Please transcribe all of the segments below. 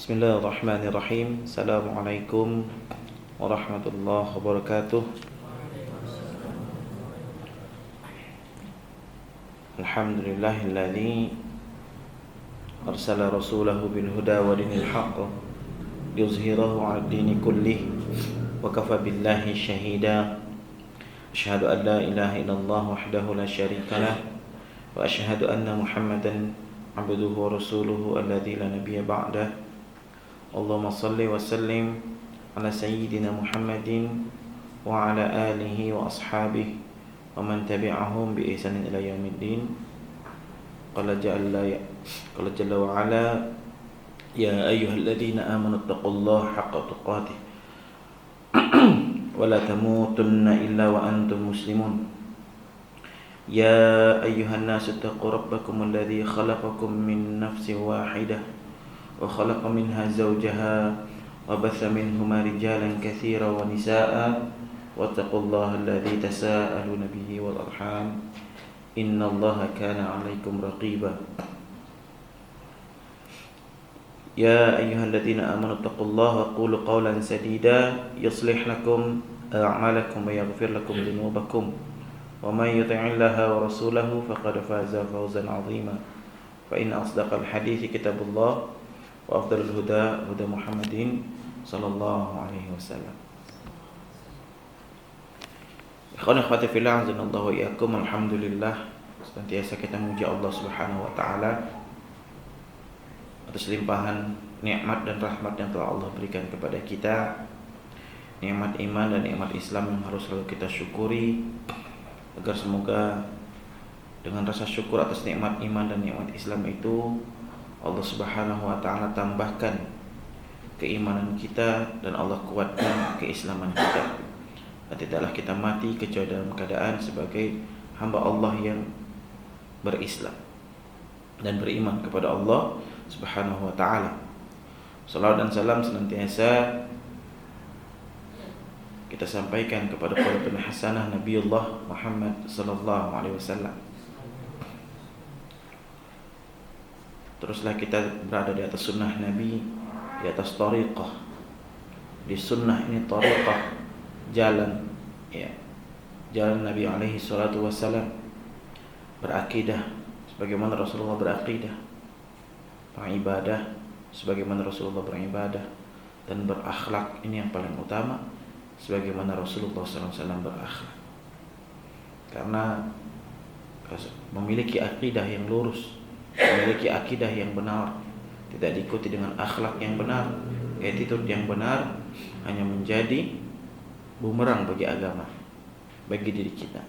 Bismillahirrahmanirrahim. Assalamualaikum warahmatullahi wabarakatuh. Alhamdulillahilladzi arsala rasulahu bil huda wa dinil haqq liyuzhirahu 'ala dini kullih wa kafa billahi shahida. Asyhadu an la ilaha illallah wahdahu la syarika lah wa asyhadu anna Muhammadan 'abduhu wa rasuluhu alladzi la nabiyya ba'dah. Allahumma salli wa sallim ala sayyidina Muhammadin wa ala alihi wa ashabihi wa man tabi'ahum bi ihsanin ila yaumiddin. Qala jalla wa ala ya ayyuhalladzina amanu taqullaha haqqa tuqatih wa la tamutunna illa wa antum muslimun. Ya ayyuhan nasu taqu rabbakum alladzi khalaqakum min nafsin wahidah wa khalaqa minha zawjaha wa batha minhuma rijalan katsiran wa nisaa'a wattaqullaha alladzi tasaaluna bihi wal arham innallaha kana 'alaikum raqiba. Ya ayyuhalladzina amanu taqullaha wa qulu qawlan sadida yuslih lakum a'malakum wa yaghfir lakum dhunubakum wa may yuti'illaha wa rasulahu faqad faza fawzan 'azima. Fa in asdaqal hadithi kitabullah wa afdalul huda huda Muhammadin sallallahu alaihi wasallam. Ikhwan akhwati fillah, azanallahu wa iyyakum. Alhamdulillah, senantiasa kita memuji Allah Subhanahu wa taala atas limpahan nikmat dan rahmat yang telah Allah berikan kepada kita. Nikmat iman dan nikmat Islam yang harus selalu kita syukuri, agar semoga dengan rasa syukur atas nikmat iman dan nikmat Islam itu Allah Subhanahu wa taala tambahkan keimanan kita dan Allah kuatkan keislaman kita. Dan tidaklah kita mati kecuali dalam keadaan sebagai hamba Allah yang berislam dan beriman kepada Allah Subhanahu wa taala. Salawat dan salam senantiasa kita sampaikan kepada qudwatun hasanah Nabiullah Muhammad sallallahu alaihi wasallam. Teruslah kita berada di atas sunnah Nabi, di atas tariqah. Di sunnah ini tariqah, jalan, ya, jalan Nabi alaihi salatu wassalam. Berakidah sebagaimana Rasulullah berakidah, beribadah sebagaimana Rasulullah beribadah, dan berakhlak, ini yang paling utama, sebagaimana Rasulullah SAW berakhlak. Karena memiliki akidah yang lurus, memiliki akidah yang benar, tidak diikuti dengan akhlak yang benar, attitude yang benar, hanya menjadi bumerang bagi agama, bagi diri kita.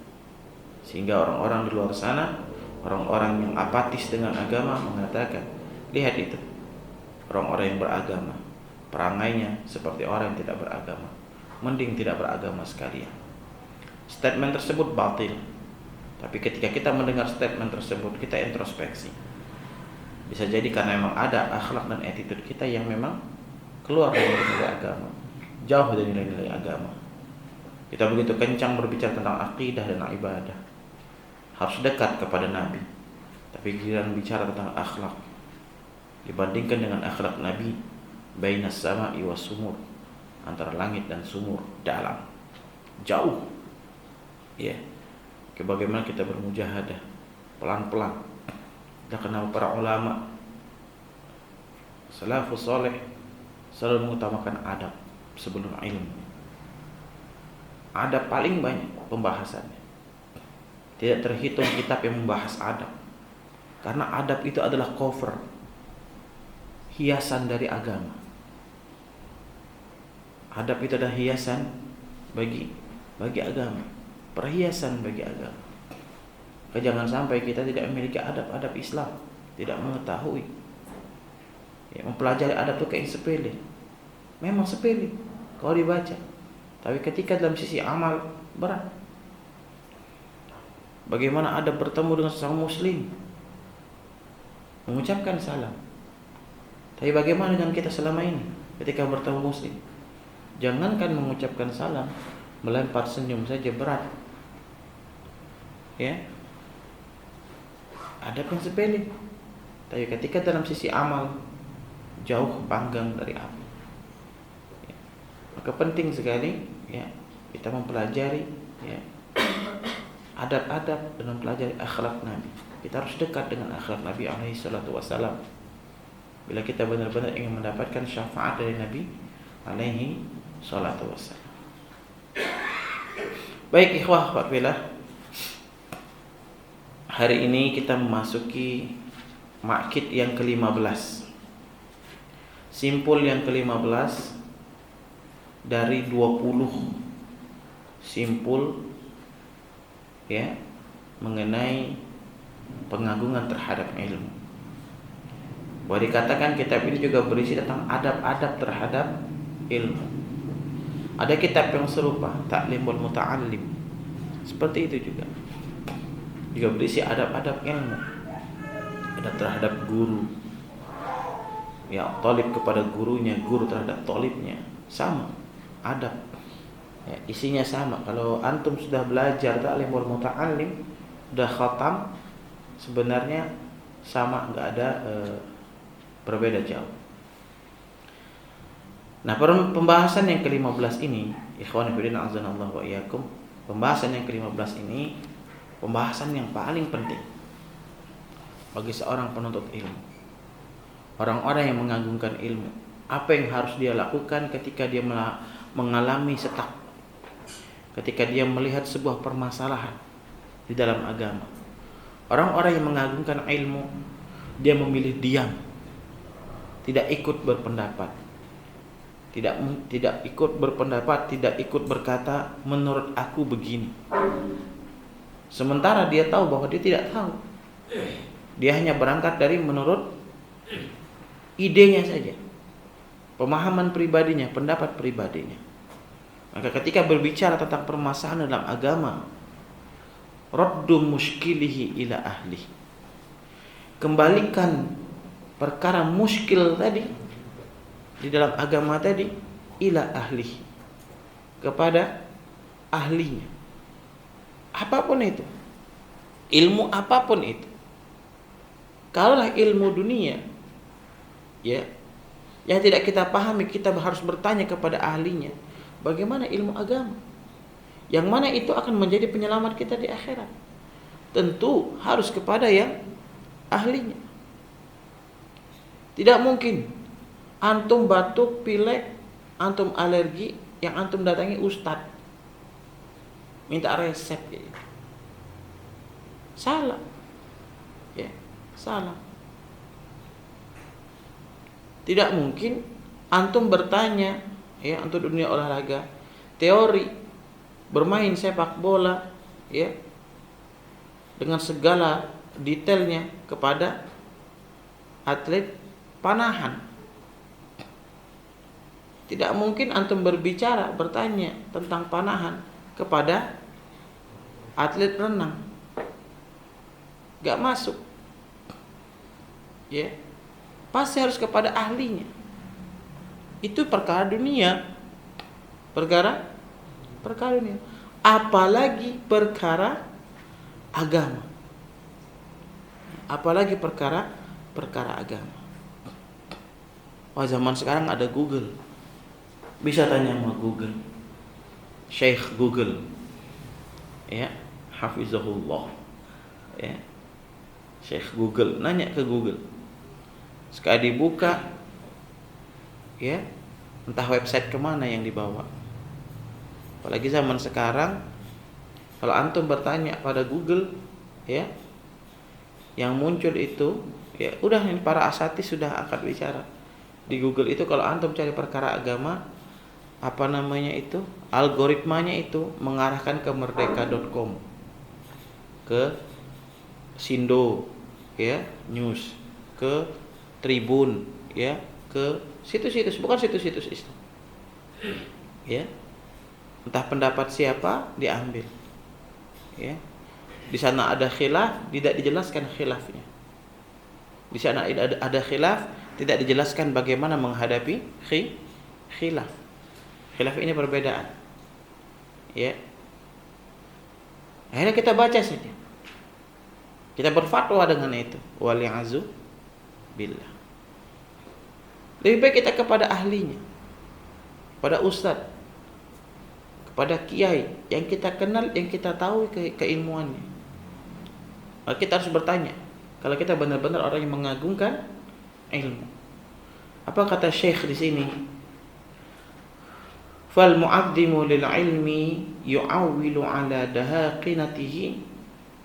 Sehingga orang-orang di luar sana, orang-orang yang apatis dengan agama mengatakan, lihat itu, orang-orang yang beragama, perangainya seperti orang yang tidak beragama. Mending tidak beragama sekalian. Statement tersebut batil. Tapi ketika kita mendengar statement tersebut, kita introspeksi. Bisa jadi karena memang ada akhlak dan attitude kita yang memang keluar dari nilai agama, jauh dari nilai-nilai agama. Kita begitu kencang berbicara tentang akidah dan ibadah, harus dekat kepada Nabi. Tapi giliran bicara tentang akhlak, dibandingkan dengan akhlak Nabi, bainas sama'i was sumur, antara langit dan sumur, dalam, jauh. Ya, bagaimana kita bermujahadah pelan-pelan. Kita kenal para ulama salafus saleh selalu mengutamakan adab sebelum ilmu. Adab paling banyak pembahasannya. Tidak terhitung kitab yang membahas adab. Karena adab itu adalah cover, hiasan dari agama. Adab itu adalah hiasan bagi agama, perhiasan bagi agama. Jangan sampai kita tidak memiliki adab-adab Islam, tidak mengetahui. Ya, mempelajari adab itu kayak sepele. Memang sepele kalau dibaca, tapi ketika dalam sisi amal berat. Bagaimana adab bertemu dengan sesama muslim, mengucapkan salam. Tapi bagaimana dengan kita selama ini ketika bertemu muslim? Jangankan mengucapkan salam, melempar senyum saja berat. Ya, adab yang sepele. Tapi ketika dalam sisi amal jauh panggang dari api. Ya. Maka penting sekali ya kita mempelajari ya adab-adab dan mempelajari akhlak Nabi. Kita harus dekat dengan akhlak Nabi alaihi salatu wassalam. Bila kita benar-benar ingin mendapatkan syafaat dari Nabi alaihi salatu wassalam. Baik ikhwah wa fillah, hari ini kita memasuki maqid yang ke-15. Simpul yang ke-15 dari 20 simpul ya mengenai pengagungan terhadap ilmu. Boleh dikatakan kitab ini juga berisi tentang adab-adab terhadap ilmu. Ada kitab yang serupa, Ta'limul Muta'allim. Seperti itu juga berisi adab-adab ilmu. Adab terhadap guru. Ya, talib kepada gurunya, guru terhadap talibnya. Sama, adab. Ya, isinya sama. Kalau antum sudah belajar Ta'limul Muta'allim, sudah khatam, sebenarnya sama, enggak ada berbeda jauh. Nah, pembahasan yang ke-15 ini, ikhwan fillah azanallahu wa iyyakum, pembahasan yang ke-15 ini pembahasan yang paling penting bagi seorang penuntut ilmu. Orang-orang yang mengagungkan ilmu, apa yang harus dia lakukan ketika dia mengalami setak, ketika dia melihat sebuah permasalahan di dalam agama. Orang-orang yang mengagungkan ilmu, dia memilih diam, tidak ikut berpendapat, tidak ikut berpendapat, tidak ikut berkata menurut aku begini. Sementara dia tahu bahwa dia tidak tahu. Dia hanya berangkat dari menurut idenya saja, pemahaman pribadinya, pendapat pribadinya. Maka ketika berbicara tentang permasalahan dalam agama, raddu muskilihi ila ahli, kembalikan perkara muskil tadi di dalam agama tadi ila ahli, kepada ahlinya. Apapun itu, ilmu apapun itu. Kalaulah ilmu dunia ya yang tidak kita pahami, kita harus bertanya kepada ahlinya. Bagaimana ilmu agama? Yang mana itu akan menjadi penyelamat kita di akhirat? Tentu harus kepada yang ahlinya. Tidak mungkin antum batuk, pilek, antum alergi, yang antum datangi ustadz minta resep gitu. Salah. Ya, salah. Tidak mungkin antum bertanya ya untuk dunia olahraga, teori bermain sepak bola ya dengan segala detailnya kepada atlet panahan. Tidak mungkin antum bertanya tentang panahan kepada atlet renang. Gak masuk. Ya. Pasti harus kepada ahlinya. Itu perkara dunia. Perkara dunia. Apalagi perkara agama. Apalagi perkara agama. Wah, zaman sekarang ada Google. Bisa tanya sama Google. Syekh Google. Ya, hafizahullah. Ya. Syekh Google, nanya ke Google. Sekali dibuka ya, entah website kemana yang dibawa. Apalagi zaman sekarang, kalau antum bertanya pada Google ya, yang muncul itu ya udah, ini para asatidz sudah angkat bicara. Di Google itu kalau antum cari perkara agama, apa namanya itu, algoritmanya itu mengarahkan ke merdeka.com, ke Sindo ya, News, ke Tribun ya, ke situs-situs, bukan situs-situs Islam. Ya. Entah pendapat siapa diambil. Ya. Di sana ada khilaf, tidak dijelaskan khilafnya. Di sana ada khilaf, tidak dijelaskan bagaimana menghadapi khilaf. Khilaf ini perbedaan. Ya. Akhirnya kita baca saja. Kita berfatwa dengan itu. Wali'azu billah. Lebih baik kita kepada ahlinya, kepada ustadz, kepada kiai yang kita kenal, yang kita tahu keilmuannya. Maka kita harus bertanya, kalau kita benar-benar orang yang mengagungkan ilmu. Apa kata Syekh di sini? Fal mu'azzimu lil ilmi yu'awwilu ala dahaqinatihi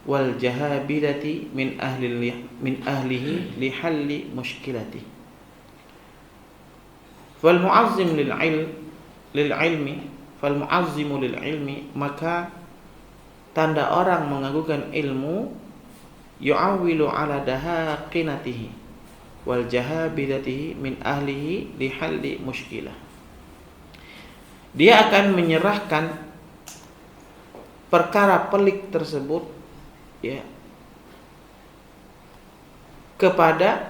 wal jahabirati min ahlihi li halli mushkilatihi. Fal mu'azzim lil ilmi, maka tanda orang mengagungkan ilmu, yu'awwilu ala dahaqinatihi wal jahabiratihi min ahlihi li halli mushkilah. Dia akan menyerahkan perkara pelik tersebut, ya, kepada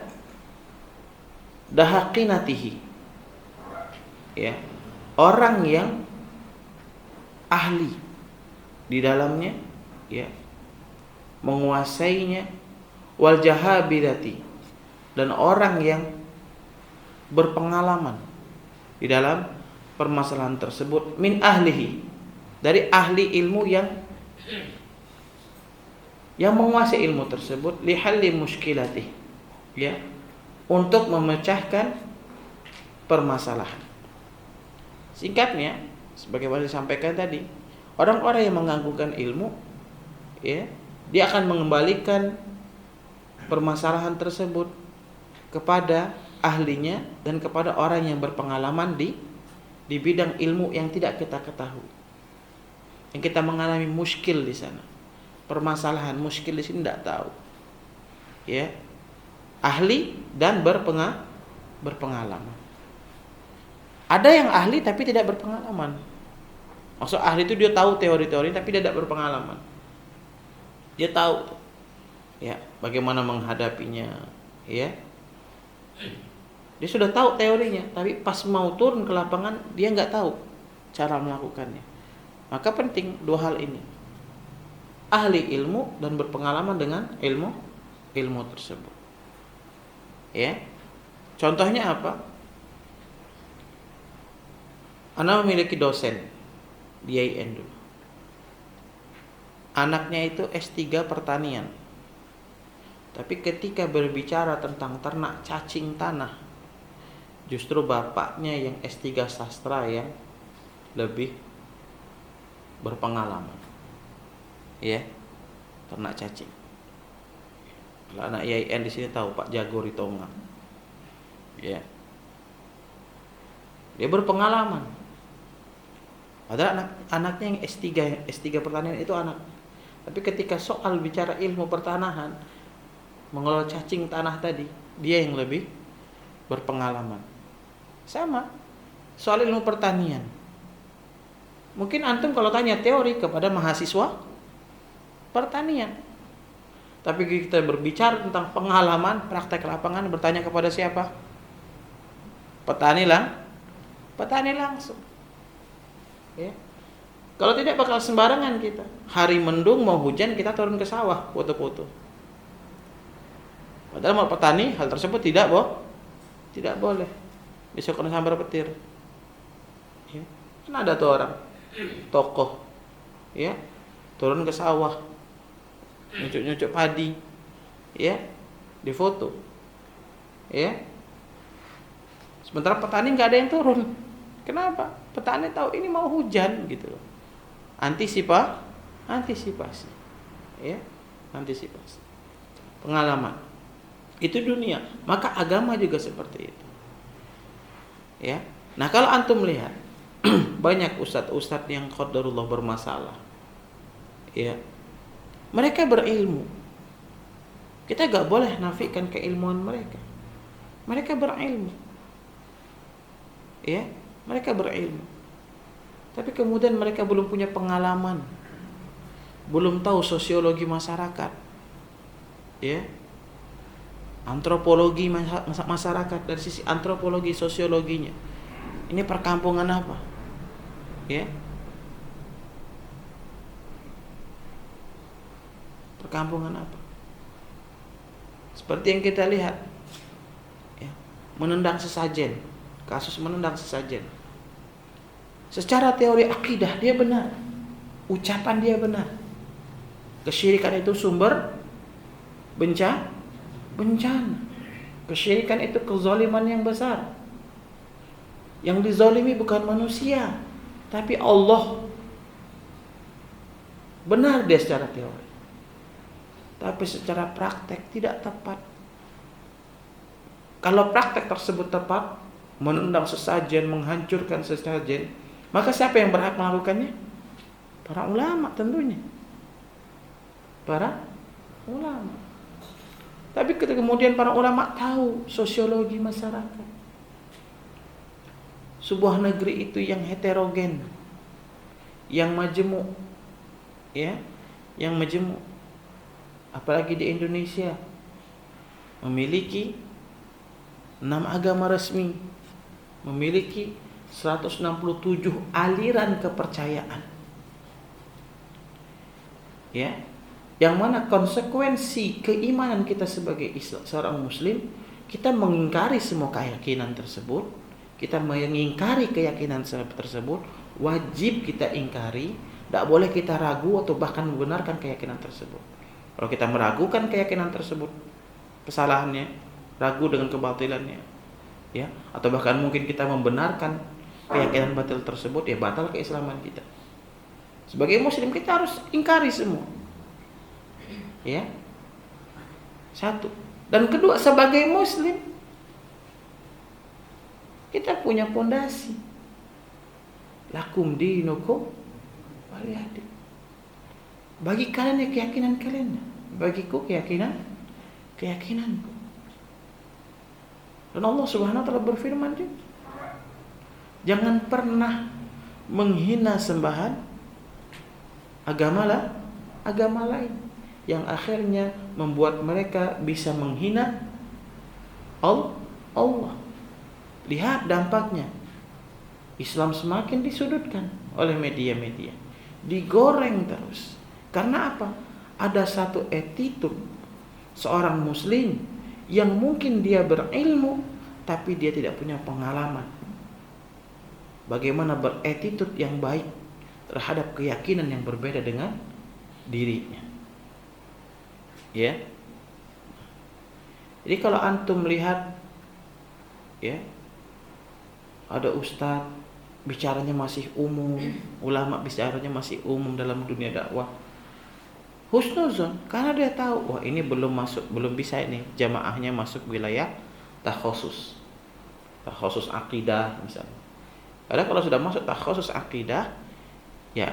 dahaqinatihi, ya, orang yang ahli di dalamnya, ya, menguasainya, wal jahabirati, dan orang yang berpengalaman di dalam permasalahan tersebut, min ahlihi, dari ahli ilmu yang menguasai ilmu tersebut, li halli mushkilati, ya, untuk memecahkan permasalahan. Singkatnya, sebagaimana disampaikan tadi, orang-orang yang mengagungkan ilmu, ya, dia akan mengembalikan permasalahan tersebut kepada ahlinya dan kepada orang yang berpengalaman di bidang ilmu yang tidak kita ketahui, yang kita mengalami muskil di sana, permasalahan muskil di sini tidak tahu, ya, ahli dan berpengalaman. Ada yang ahli tapi tidak berpengalaman. Maksud ahli itu dia tahu teori-teori tapi dia tidak berpengalaman. Dia tahu, ya, bagaimana menghadapinya, ya. Dia sudah tahu teorinya, tapi pas mau turun ke lapangan dia nggak tahu cara melakukannya. Maka penting dua hal ini: ahli ilmu dan berpengalaman dengan ilmu tersebut. Ya, contohnya apa? Ana memiliki dosen di IAIN dulu. Anaknya itu S3 pertanian. Tapi ketika berbicara tentang ternak cacing tanah, justru bapaknya yang S3 sastra yang lebih berpengalaman. Ya, ternak cacing. Kalau anak IAIN di sini tahu Pak Jago Ritonga. Ya. Dia berpengalaman. Padahal anaknya yang S3 pertanian itu anak. Tapi ketika soal bicara ilmu pertanahan, mengelola cacing tanah tadi, dia yang lebih berpengalaman. Sama soal ilmu pertanian. Mungkin antum kalau tanya teori kepada mahasiswa pertanian, tapi kita berbicara tentang pengalaman praktek lapangan, bertanya kepada siapa? Petani langsung. Ya. Kalau tidak bakal sembarangan kita. Hari mendung mau hujan kita turun ke sawah foto-foto. Padahal mau petani hal tersebut tidak boleh. Besok kena sambar petir. Ya. Kan ada tuh orang tokoh, ya, turun ke sawah, nyucuk padi, ya, difoto, ya. Sementara petani nggak ada yang turun. Kenapa? Petani tahu ini mau hujan gitu loh. Antisipasi. Ya, antisipasi. Pengalaman. Itu dunia. Maka agama juga seperti itu. Ya. Nah, kalau antum lihat banyak ustadz-ustadz yang qadarullah bermasalah. Ya. Mereka berilmu. Kita gak boleh nafikan keilmuan mereka. Mereka berilmu. Ya, mereka berilmu. Tapi kemudian mereka belum punya pengalaman. Belum tahu sosiologi masyarakat. Ya. Antropologi masyarakat dari sisi antropologi sosiologinya. Ini perkampungan apa? Ya. Perkampungan apa? Seperti yang kita lihat. Ya. menendang sesajen, kasus menendang sesajen. Secara teori akidah dia benar, ucapan dia benar. Kesyirikan itu sumber bencana. Kesyirikan itu kezaliman yang besar. Yang dizalimi bukan manusia, tapi Allah. Benar dia secara teori, tapi secara praktek tidak tepat. Kalau praktek tersebut tepat, menendang sesajen, menghancurkan sesajen, maka siapa yang berhak melakukannya? Para ulama tentunya. Para ulama. Tapi kemudian para ulama tahu sosiologi masyarakat. Sebuah negeri itu yang heterogen, yang majemuk, ya, yang majemuk. Apalagi di Indonesia memiliki 6 agama resmi, memiliki 167 aliran kepercayaan. Ya, yang mana konsekuensi keimanan kita sebagai seorang muslim, kita mengingkari semua keyakinan tersebut. Kita mengingkari keyakinan tersebut, wajib kita ingkari, tidak boleh kita ragu atau bahkan membenarkan keyakinan tersebut. Kalau kita meragukan keyakinan tersebut, kesalahannya, ragu dengan kebatilannya, ya, atau bahkan mungkin kita membenarkan keyakinan batil tersebut, ya batal keislaman kita. Sebagai muslim kita harus ingkari semua. Ya. Satu. Dan kedua, sebagai muslim kita punya fondasi. Lakum dinukum waliyadin. Bagi kalian ya keyakinan kalian, bagiku keyakinanku. Dan Allah Subhanahu wa taala berfirman juga, jangan pernah menghina sembahan agama lain yang akhirnya membuat mereka bisa menghina Allah. Lihat dampaknya. Islam semakin disudutkan oleh media-media, digoreng terus. Karena apa? Ada satu attitude seorang muslim yang mungkin dia berilmu tapi dia tidak punya pengalaman bagaimana berattitude yang baik terhadap keyakinan yang berbeda dengan dirinya. Ya. Jadi kalau antum lihat, ya, ada ustadz bicaranya masih umum, ulama bicaranya masih umum dalam dunia dakwah, husnuzon, karena dia tahu, wah ini belum bisa ini jamaahnya masuk wilayah takhusus akidah misalnya. Karena kalau sudah masuk takhusus akidah, ya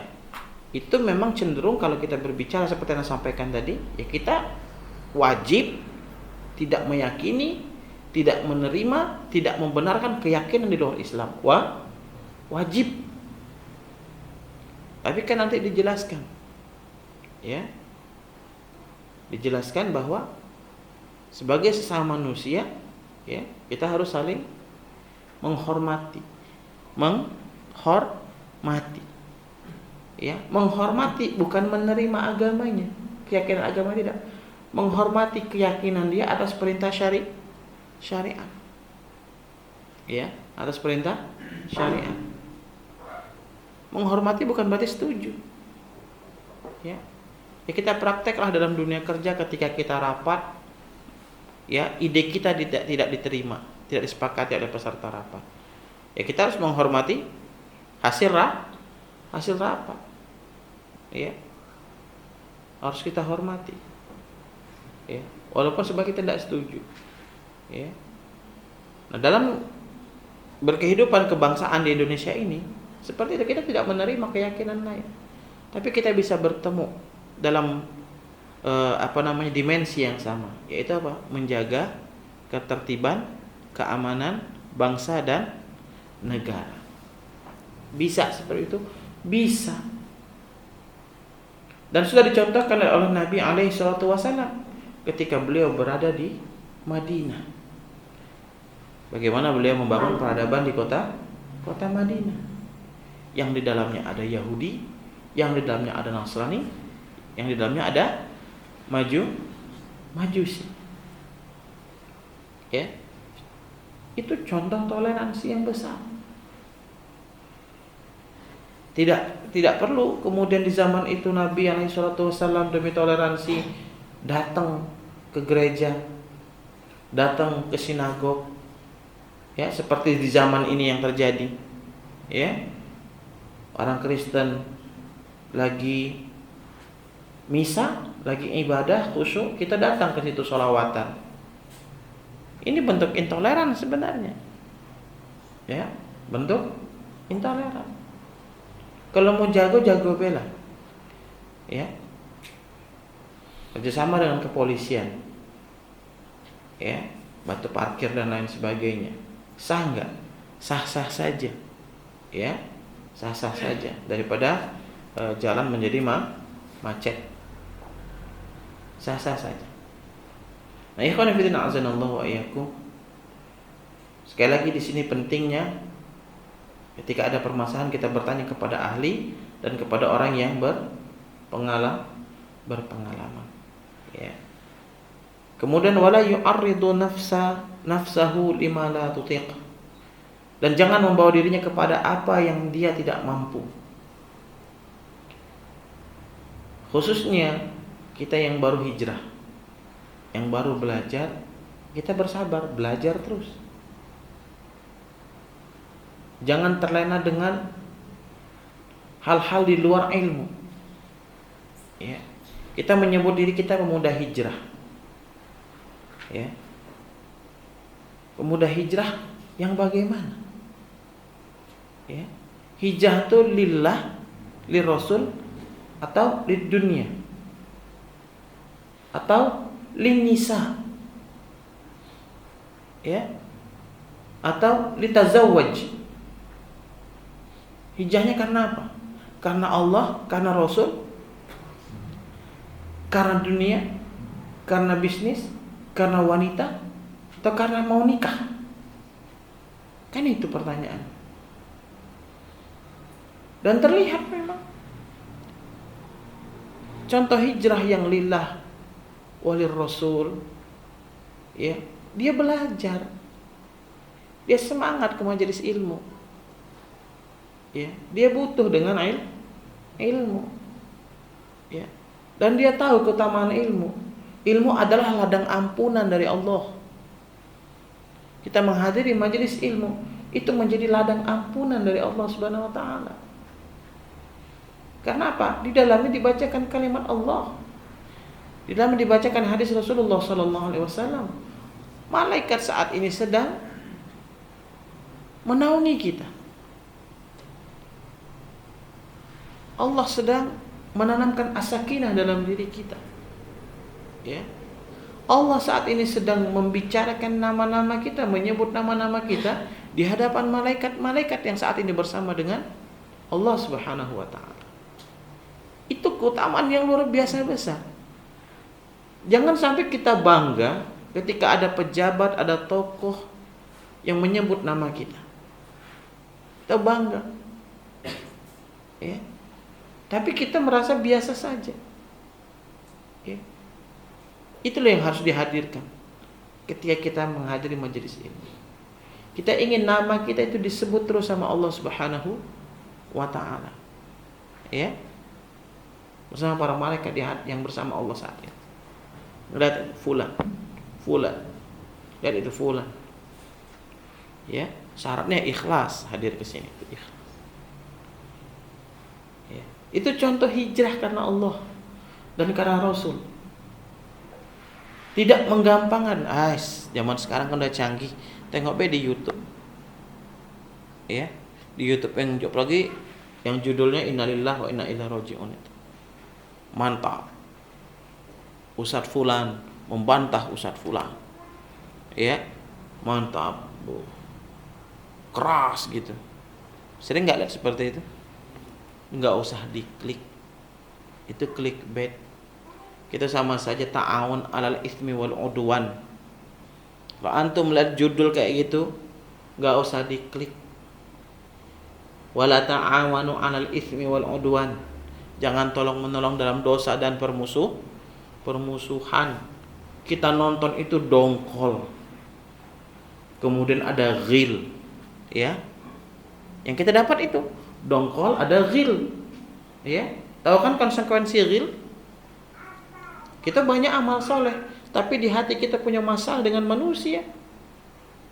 itu memang cenderung kalau kita berbicara seperti yang saya sampaikan tadi, ya kita wajib tidak meyakini, tidak menerima, tidak membenarkan keyakinan di luar Islam. Wajib. Tapi kan nanti dijelaskan, ya, dijelaskan bahwa sebagai sesama manusia, ya, kita harus saling menghormati, ya, menghormati bukan menerima agamanya, keyakinan agama tidak, menghormati keyakinan dia atas perintah syariat, ya, atas perintah syariat. Menghormati bukan berarti setuju, ya. Ya kita prakteklah dalam dunia kerja ketika kita rapat, ya, ide kita tidak diterima, tidak disepakati oleh peserta rapat. Ya kita harus menghormati hasil rapat. Ya. Harus kita hormati. Ya, walaupun sebagai kita tidak setuju. Ya. Nah, dalam berkehidupan kebangsaan di Indonesia ini, seperti itu, kita tidak menerima keyakinan lain. Tapi kita bisa bertemu dalam dimensi yang sama, yaitu apa? Menjaga ketertiban, keamanan bangsa dan negara. Bisa seperti itu? Bisa. Dan sudah dicontohkan oleh Nabi SAW ketika beliau berada di Madinah. Bagaimana beliau membangun peradaban di kota Madinah, yang di dalamnya ada Yahudi, yang di dalamnya ada Nasrani, yang di dalamnya ada Majusi. Ya. Itu contoh toleransi yang besar. Tidak perlu kemudian di zaman itu Nabi SAW demi toleransi datang ke gereja, datang ke sinagog, ya seperti di zaman ini yang terjadi, ya orang Kristen lagi misa, lagi ibadah khusyuk, kita datang ke situ sholawatan. Ini bentuk intoleran sebenarnya, ya bentuk intoleran. Kalau mau jago bela, ya kerjasama dengan kepolisian, ya batu parkir dan lain sebagainya. Sah nggak? Sah-sah saja, ya sah-sah saja daripada jalan menjadi macet. Sah-sah saja. Nah, ikhwan fillah azanallahu wa iyyakum. Sekali lagi di sini pentingnya ketika ada permasalahan kita bertanya kepada ahli dan kepada orang yang berpengalaman. Ya. Kemudian wala yu'arridu nafsahu lima la tutiq. Dan jangan membawa dirinya kepada apa yang dia tidak mampu. Khususnya kita yang baru hijrah, yang baru belajar, kita bersabar, belajar terus. Jangan terlena dengan hal-hal di luar ilmu. Ya. Kita menyebut diri kita pemuda hijrah. Ya. Pemuda hijrah yang bagaimana? Ya. Hijrah itu lillah, lirrasul, atau lid dunia, atau linnisa, ya, atau litazawwaj. Hijrahnya karena apa? Karena Allah, karena Rasul, karena dunia, karena bisnis, karena wanita, atau karena mau nikah? Kan itu pertanyaan. Dan terlihat memang contoh hijrah yang lillah walir Rasul, ya, dia belajar, dia semangat ke majelis ilmu, ya, dia butuh dengan ilmu, ya, dan dia tahu keutamaan ilmu. Ilmu adalah ladang ampunan dari Allah. Kita menghadiri majelis ilmu itu menjadi ladang ampunan dari Allah Subhanahu wa taala. Karena apa? Di dalamnya dibacakan kalimat Allah. Di dalamnya dibacakan hadis Rasulullah sallallahu alaihi wasallam. Malaikat saat ini sedang menaungi kita. Allah sedang menanamkan as-sakinah dalam diri kita. Ya. Allah saat ini sedang membicarakan nama-nama kita, menyebut nama-nama kita di hadapan malaikat-malaikat yang saat ini bersama dengan Allah Subhanahu wa taala. Itu keutamaan yang luar biasa besar. Jangan sampai kita bangga ketika ada pejabat, ada tokoh yang menyebut nama kita. Kita bangga. Ya. Tapi kita merasa biasa saja. Ya. Itulah yang harus dihadirkan ketika kita menghadiri majelis ini. Kita ingin nama kita itu disebut terus sama Allah Subhanahu wa taala. Ya. Bersama para malaikat yang bersama Allah saat ini. Lihat fulan. Lihat itu fulan. Ya, syaratnya ikhlas hadir ke sini. Ikhlas. Ya. Itu contoh hijrah karena Allah dan karena Rasul. Tidak menggampangkan. Zaman sekarang kan udah canggih. Tengok di YouTube. Ya, di YouTube yang lagi yang judulnya Innalillahi wa inna ilaihi raji'un itu. Mantap. Ustadz fulan membantah Ustadz fulan. Ya, mantap. Keras gitu. Sering enggak lihat seperti itu? Enggak usah diklik. Itu clickbait. Kita sama saja ta'awun 'alal itsmi wal 'udwan. Kalau antum lihat judul kayak gitu, enggak usah diklik. Wala ta'awanu 'alal itsmi wal 'udwan. Jangan tolong-menolong dalam dosa dan permusuhan. Kita nonton itu dongkol. kemudian ada ghil, ya. Yang kita dapat itu dongkol, ada ghil, ya. Tahu kan konsekuensi ghil? Kita banyak amal soleh, tapi di hati kita punya masalah dengan manusia.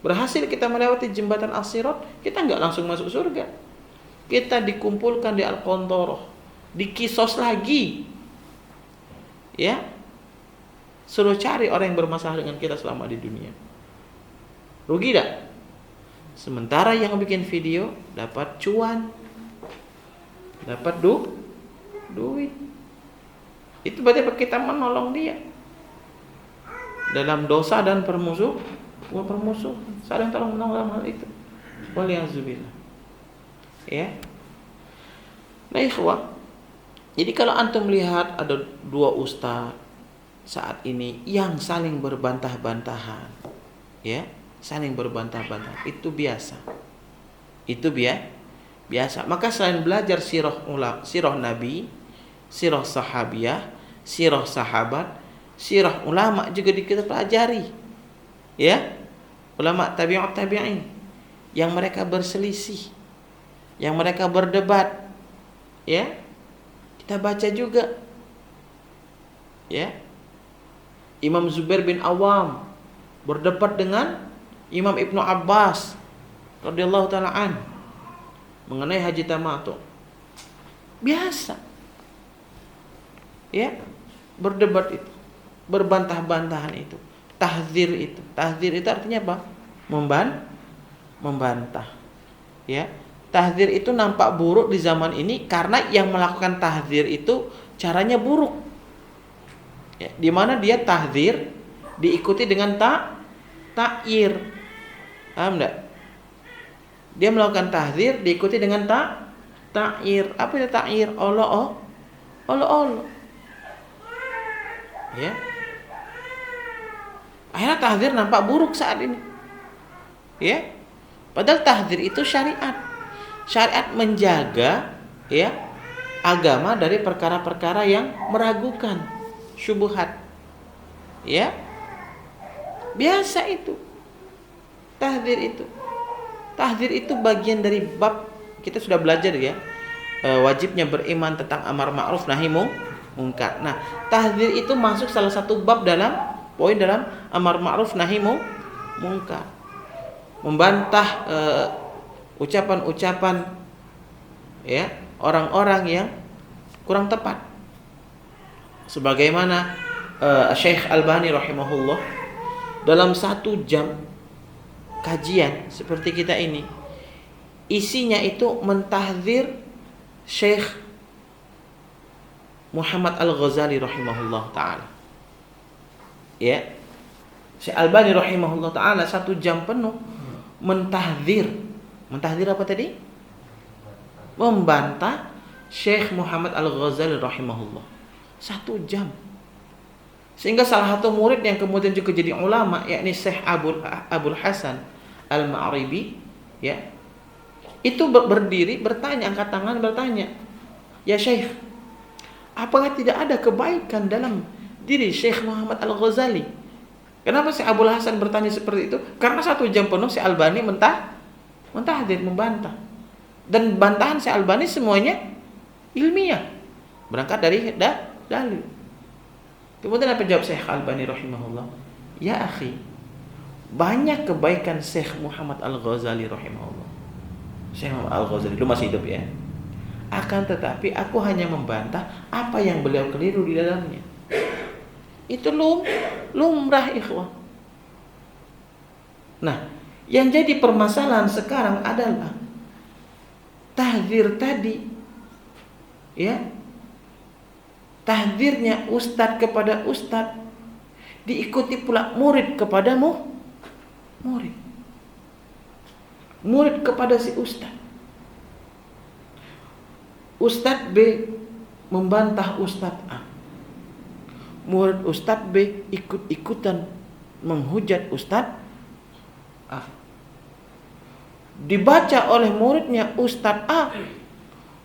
Berhasil kita melewati jembatan as-sirat, kita nggak langsung masuk surga. Kita dikumpulkan di al-qantharah, dikisos lagi, ya. Suruh cari orang yang bermasalah dengan kita selama di dunia. Rugi tak? Sementara yang bikin video dapat cuan, dapat duit. Itu berarti kita menolong dia dalam dosa dan permusuh, saling tolong menolong dalam hal itu. Waliyazubillah. Ya. Nah, ikhwah. Jadi kalau antum melihat ada dua ustaz saat ini yang saling berbantah-bantahan, ya, saling berbantah-bantahan, itu biasa. Itu biasa. Maka selain belajar sirah Nabi, sirah sahabiyah, sirah sahabat, sirah ulama juga kita pelajari. Ya. Ulama tabi'in yang mereka berselisih, yang mereka berdebat, ya. Kita baca juga. Ya. Imam Zubair bin Awam berdebat dengan Imam Ibnu Abbas radhiyallahu taala an mengenai haji tamattu. Biasa. Ya, berdebat itu, berbantah-bantahan itu, tahdzir itu. Tahdzir itu artinya apa? Membantah. Ya. Tahdzir itu nampak buruk di zaman ini karena yang melakukan tahdzir itu caranya buruk. Ya, di mana dia tahdzir diikuti dengan ta'ir. Paham enggak? Dia melakukan tahdzir diikuti dengan ta'ir. Apa itu ta'ir? Allah. Ya. Akhirnya tahdzir nampak buruk saat ini. Ya. Padahal tahdzir itu syariat. Syariat menjaga, ya, agama dari perkara-perkara yang meragukan, syubhat. Ya. Biasa itu. Tahdzir itu bagian dari bab, kita sudah belajar ya, wajibnya beriman tentang amar ma'ruf nahi mungkar. Nah, tahdzir itu masuk salah satu bab dalam amar ma'ruf nahi mungkar. Membantah ucapan-ucapan, ya, orang-orang yang kurang tepat. Sebagaimana Syekh Albani rahimahullah dalam 1 jam kajian seperti kita ini, isinya itu mentahdzir Syekh Muhammad Al-Ghazali rahimahullah ta'ala. Ya, Syekh Albani rahimahullah ta'ala 1 jam penuh mentahdzir apa tadi? Membantah Syekh Muhammad Al-Ghazali rahimahullah 1 jam. Sehingga salah satu murid yang kemudian juga jadi ulama, yakni Syekh Abul Hasan Al-Ma'ribi, ya, itu berdiri bertanya, angkat tangan bertanya, "Ya Syekh, apakah tidak ada kebaikan dalam diri Syekh Muhammad Al-Ghazali?" Kenapa Syekh Abul Hasan bertanya seperti itu? Karena 1 jam penuh Syekh Albani mentahdzir, membantah. Dan bantahan Syekh Albani semuanya ilmiah, berangkat dari dalil. Kemudian apa jawab Syekh Albani rahimahullah? "Ya akhi, banyak kebaikan Syekh Muhammad Al-Ghazali rahimahullah." Syekh Muhammad Al-Ghazali itu masih hidup, ya. Akan tetapi aku hanya membantah apa yang beliau keliru di dalamnya. Itu lumrah, ikhwah. Nah, yang jadi permasalahan sekarang adalah tahdzir tadi, ya. Tahdzirnya ustadz kepada ustadz diikuti pula murid kepada murid. Murid kepada si ustadz. Ustadz B membantah ustadz A. Murid ustadz B ikut-ikutan menghujat ustadz A. Dibaca oleh muridnya ustadz A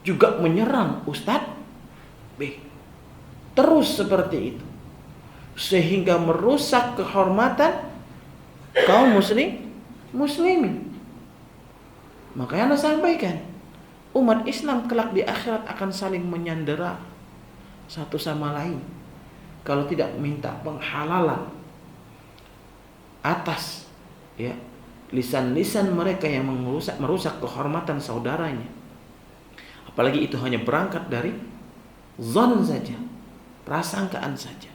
juga menyerang ustadz B. Terus seperti itu, sehingga merusak kehormatan kaum muslimin. Makanya Anda sampaikan, umat Islam kelak di akhirat akan saling menyandera satu sama lain kalau tidak minta penghalalan atas lisan-lisan mereka yang merusak kehormatan saudaranya. Apalagi itu hanya berangkat dari zon saja, prasangkaan saja.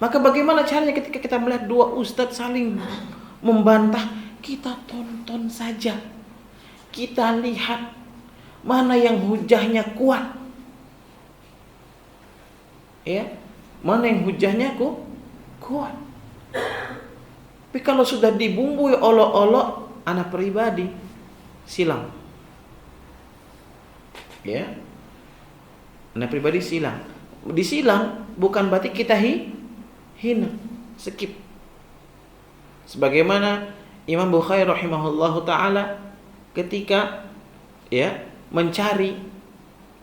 Maka bagaimana caranya ketika kita melihat dua ustadz saling membantah? Kita tonton saja, kita lihat mana yang hujahnya kuat, mana yang hujahnya kuat. Tapi kalau sudah dibumbui olok-olok, anak pribadi silang, anak pribadi silang. Disilang bukan berarti kita hina, skip. Sebagaimana Imam Bukhari rahimahullahu taala ketika mencari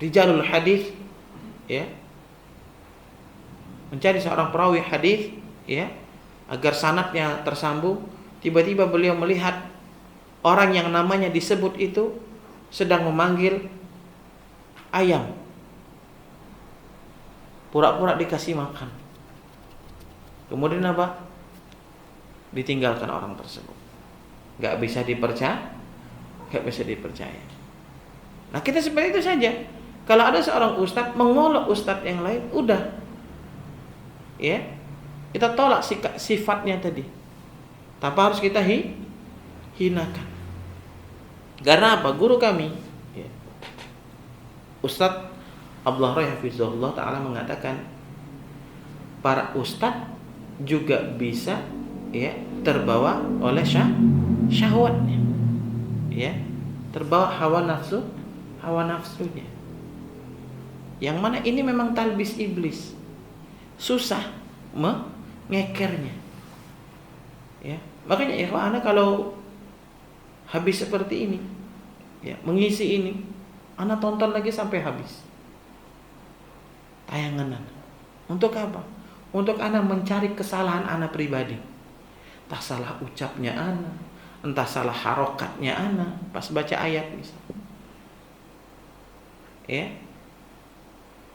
rijalul hadis, mencari seorang perawi hadis, agar sanadnya tersambung, tiba-tiba beliau melihat orang yang namanya disebut itu sedang memanggil ayam, pura-pura dikasih makan. Kemudian apa? Ditinggalkan orang tersebut. Gak bisa dipercaya. Nah, kita seperti itu saja. Kalau ada seorang ustadz mengolok ustadz yang lain, udah, kita tolak sifatnya tadi, tanpa harus kita hinakan. Karena apa? Guru kami, Ustadz Abdullah Rai Hafizahullah Ta'ala mengatakan, para ustadz juga bisa terbawa oleh syahwatnya, terbawa hawa nafsunya, yang mana ini memang talbis iblis, susah mengekernya. Makanya Anda kalau habis seperti ini, mengisi ini, Anda tonton lagi sampai habis tayangan Anda. Untuk apa? Untuk Anda mencari kesalahan Anda pribadi. Entah salah ucapnya Anda, entah salah harokatnya Anda pas baca ayat misalnya.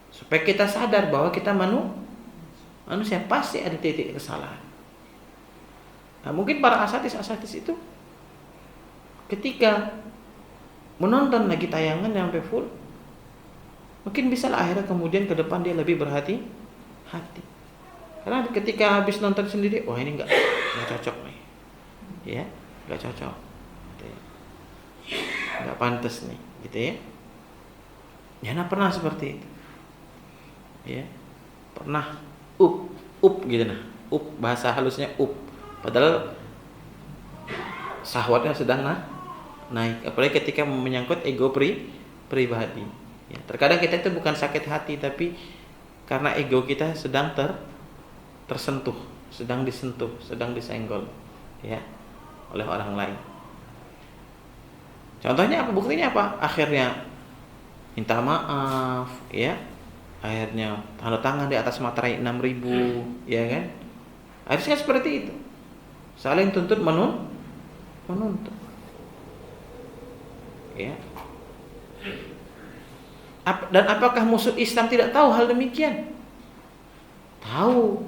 Supaya kita sadar bahwa kita manusia pasti ada titik kesalahan. Nah, mungkin para asatis itu ketika menonton lagi tayangan sampai full, mungkin bisa lah akhirnya kemudian ke depan dia lebih berhati-hati. Karena ketika habis nonton sendiri, wah ini nggak cocok nih, nggak cocok, nggak pantas nih, gitu ya. Nah, pernah seperti itu, pernah gitu nah, bahasa halusnya padahal syahwatnya sedang naik, apalagi ketika menyangkut ego pribadi. Terkadang kita itu bukan sakit hati, tapi karena ego kita sedang tersentuh, sedang disentuh, sedang disenggol, oleh orang lain. Contohnya apa? Buktinya apa? Akhirnya minta maaf, akhirnya tanda tangan di atas materai 6.000, kan? Harusnya seperti itu. Saling tuntut menuntut. Dan apakah musuh Islam tidak tahu hal demikian? Tahu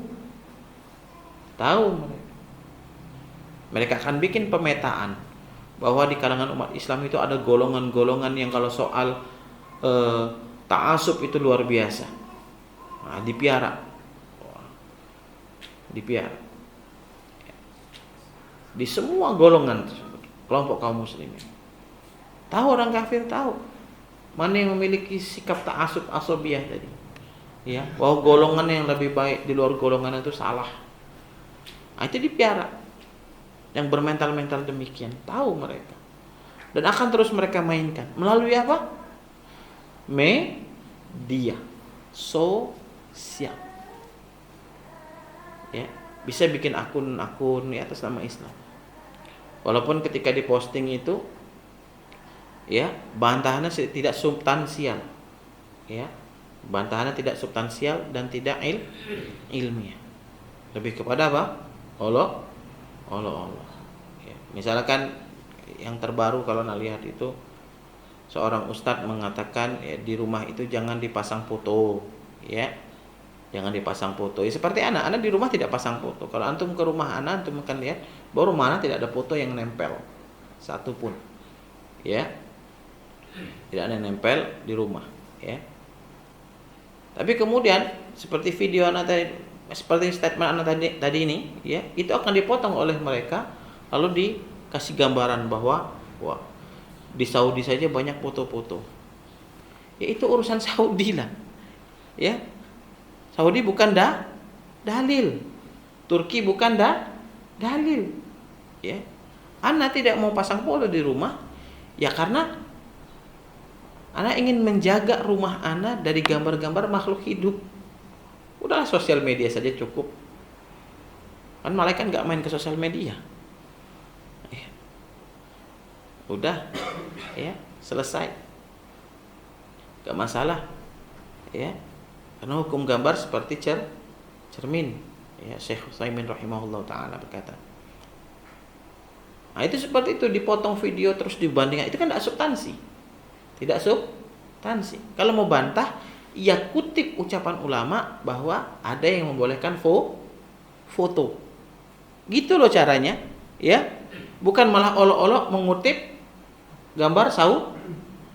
mereka akan bikin pemetaan bahwa di kalangan umat Islam itu ada golongan-golongan yang kalau soal ta'asub itu luar biasa. Nah, dipiara di semua golongan tersebut, kelompok kaum muslimin. Tahu orang kafir, tahu mana yang memiliki sikap ta'asub asobiyah tadi, bahwa golongan yang lebih baik di luar golongan itu salah. Nah, itu dipiara. Yang bermental-mental demikian, tahu mereka, dan akan terus mereka mainkan melalui apa? Media sosial. Bisa bikin akun-akun atas nama Islam. Walaupun ketika diposting itu, bantahannya tidak substansial, bantahannya tidak substansial dan tidak ilmiah. Lebih kepada apa? Allah. Ya. Misalkan yang terbaru kalau nak lihat itu seorang ustadz mengatakan ya, di rumah itu jangan dipasang foto, ya. Jangan dipasang foto. Ya, seperti anak di rumah tidak pasang foto. Kalau antum ke rumah anak, antum akan lihat bahwa rumah anak tidak ada foto yang nempel satu pun. Ya. Tidak ada yang nempel di rumah, ya. Tapi kemudian seperti video anak tadi, seperti statement anak tadi ini, ya, itu akan dipotong oleh mereka lalu dikasih gambaran bahwa wah, di Saudi saja banyak foto-foto. Ya itu urusan Saudi lah. Ya. Saudi bukan dalil. Turki bukan dalil. Ya. Ana tidak mau pasang foto di rumah ya karena Ana ingin menjaga rumah Ana dari gambar-gambar makhluk hidup. Udahlah sosial media saja cukup. Kan malaikat enggak main ke sosial media. Ya. Udah. Ya, selesai. Enggak masalah. Ya. Karena hukum gambar seperti cermin. Ya, Syekh Utsaimin rahimahullah taala berkata. Nah, itu seperti itu dipotong video terus dibandingkan. Itu kan tidak substansi. Tidak substansi. Kalau mau bantah, ia kutip ucapan ulama bahwa ada yang membolehkan foto. Gitu loh caranya, ya. Bukan malah olok-olok mengutip gambar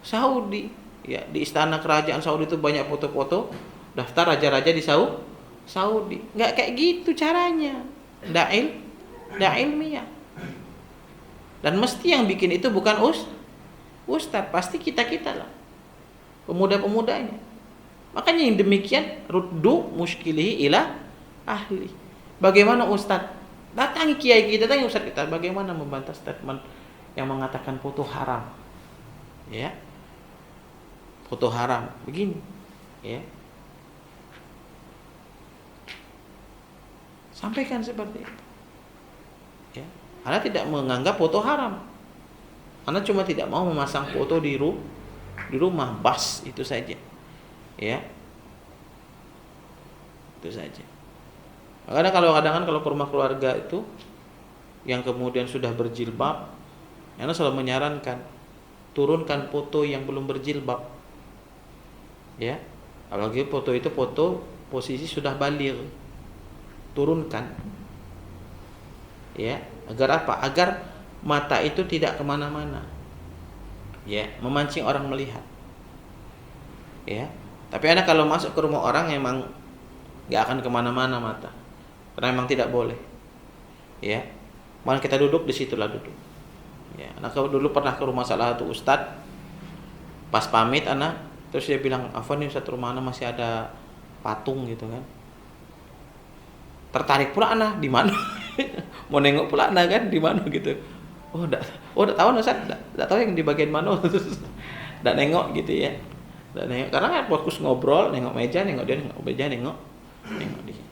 Saudi. Ya, di istana kerajaan Saudi itu banyak foto-foto daftar raja-raja di Saudi. Enggak kayak gitu caranya. Nggak ilmiah. Dan mesti yang bikin itu bukan ustaz, pasti kita lah. Pemuda-pemudanya. Makanya yang demikian ruddu muskilihi ila ahli. Bagaimana ustaz? Datangi kiai kita, datangi ustaz kita. Bagaimana membantah statement yang mengatakan foto haram? Ya. Foto haram. Begini. Ya. Sampaikan seperti itu. Ya. Anda tidak menganggap foto haram. Anda cuma tidak mau memasang foto di rumah, bas itu saja. Ya. Itu saja. Kadang-kadang kalau ke rumah keluarga itu yang kemudian sudah berjilbab, Anda selalu menyarankan turunkan foto yang belum berjilbab. Ya. Apalagi foto itu foto posisi sudah baligh. Turunkan, ya, agar apa? Agar mata itu tidak kemana-mana, ya, memancing orang melihat, ya. Tapi anak kalau masuk ke rumah orang emang nggak akan kemana-mana mata, karena emang tidak boleh, ya. Mana kita duduk di situlah duduk, ya. Anak dulu pernah ke rumah salah satu ustadz, pas pamit anak, terus dia bilang, "Afwan nih ustadz, rumah anak masih ada patung gitu kan." Tertarik pula anak di mana? Mau nengok pula anak kan di mana gitu. Oh, enggak tahu Ustaz, enggak tahu yang di bagian mana. Enggak nengok gitu ya. Enggak nengok karena kan fokus ngobrol, nengok meja, nengok dia, nengok meja, nengok dia.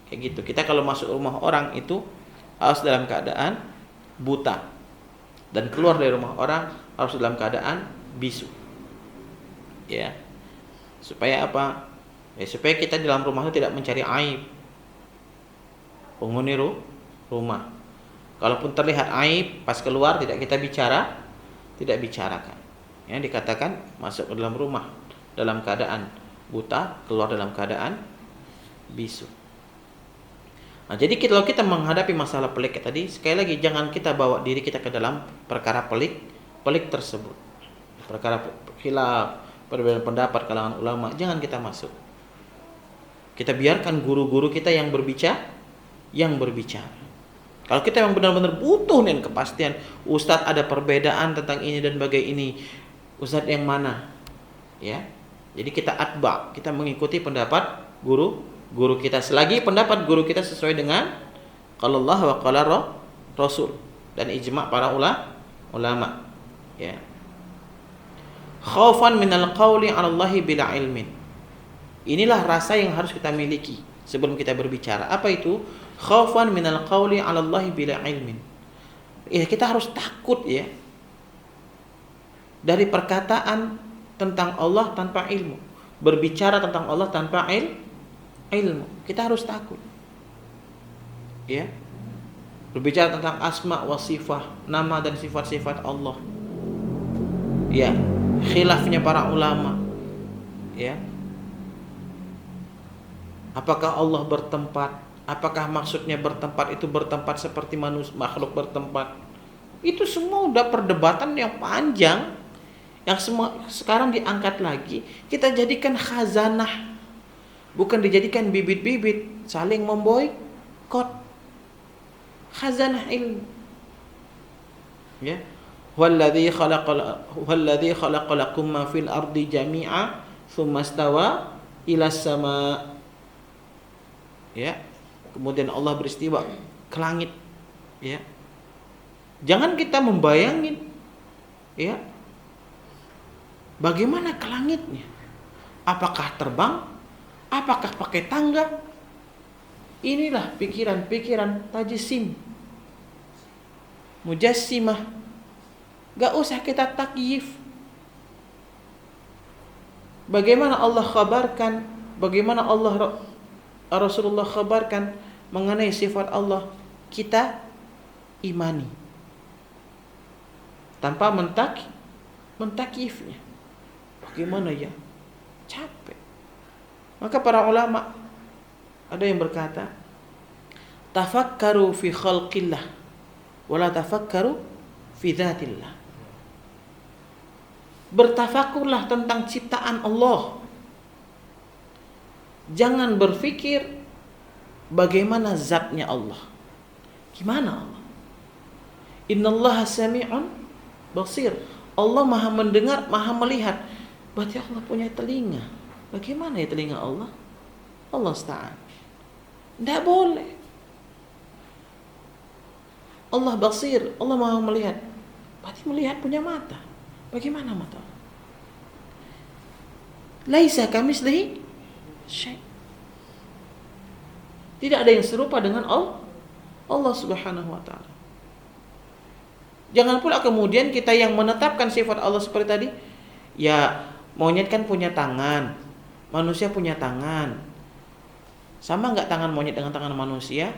Kayak gitu. Kita kalau masuk rumah orang itu harus dalam keadaan buta. Dan keluar dari rumah orang harus dalam keadaan bisu. Ya. Supaya apa? Ya, supaya kita di dalam rumah itu tidak mencari aib. Penghuni rumah. Kalaupun terlihat aib pas keluar tidak kita bicarakan. Ya, dikatakan masuk ke dalam rumah dalam keadaan buta, keluar dalam keadaan bisu. Nah, jadi kalau kita menghadapi masalah pelik tadi, sekali lagi jangan kita bawa diri kita ke dalam perkara pelik tersebut. Perkara khilaf, perbedaan pendapat kalangan ulama, jangan kita masuk. Kita biarkan guru-guru kita yang berbicara. Kalau kita memang benar-benar butuh nih kepastian, Ustadz ada perbedaan tentang ini dan ini, Ustadz yang mana? Ya. Jadi kita atba, kita mengikuti pendapat guru kita selagi pendapat guru kita sesuai dengan qala Allah wa qala Rasul dan ijma' para ulama. Ya. Khaufan minal qawli 'ala Allah bila ilmin. Inilah rasa yang harus kita miliki sebelum kita berbicara. Apa itu? Khaufan minal qawli 'ala Allah bila ilmin. Ya, kita harus takut ya dari perkataan tentang Allah tanpa ilmu. Berbicara tentang Allah tanpa ilmu. Kita harus takut. Ya. Berbicara tentang asma wa sifat, nama dan sifat-sifat Allah. Ya, khilafnya para ulama. Ya. Apakah Allah bertempat? Apakah maksudnya bertempat itu bertempat seperti manusia, makhluk bertempat? Itu semua udah perdebatan yang panjang, yang semua sekarang diangkat lagi. Kita jadikan khazanah, bukan dijadikan bibit-bibit saling memboikot. Khazanah ilmu. Ya. Walladzi khalaqa lakum ma fil ardi jami'a tsumma istawa ila sama. Ya. Kemudian Allah beristiwa ke langit. Ya. Jangan kita membayangin, ya, bagaimana ke langitnya? Apakah terbang? Apakah pakai tangga? Inilah pikiran-pikiran tajsim, mujassimah. Gak usah kita takyif. Bagaimana Allah khabarkan, bagaimana Rasulullah khabarkan mengenai sifat Allah, kita imani tanpa mentakyifnya. Bagaimana ya? Capek. Maka para ulama ada yang berkata, tafakkaru fi khalqillah wala tafakkaru fi dzatillah. Bertafakurlah tentang ciptaan Allah. Jangan berpikir bagaimana zatnya Allah. Gimana Allah? Innallaha sami'un basir. Allah Maha mendengar, Maha melihat. Berarti Allah punya telinga. Bagaimana ya telinga Allah? Allah Ta'ala. Tidak boleh. Allah basir, Allah Maha melihat. Berarti melihat punya mata. Bagaimana mata? Laisa kamitslihi syai'. Tidak ada yang serupa dengan Allah Subhanahu wa taala. Jangan pula kemudian kita yang menetapkan sifat Allah seperti tadi, ya monyet kan punya tangan, manusia punya tangan. Sama enggak tangan monyet dengan tangan manusia?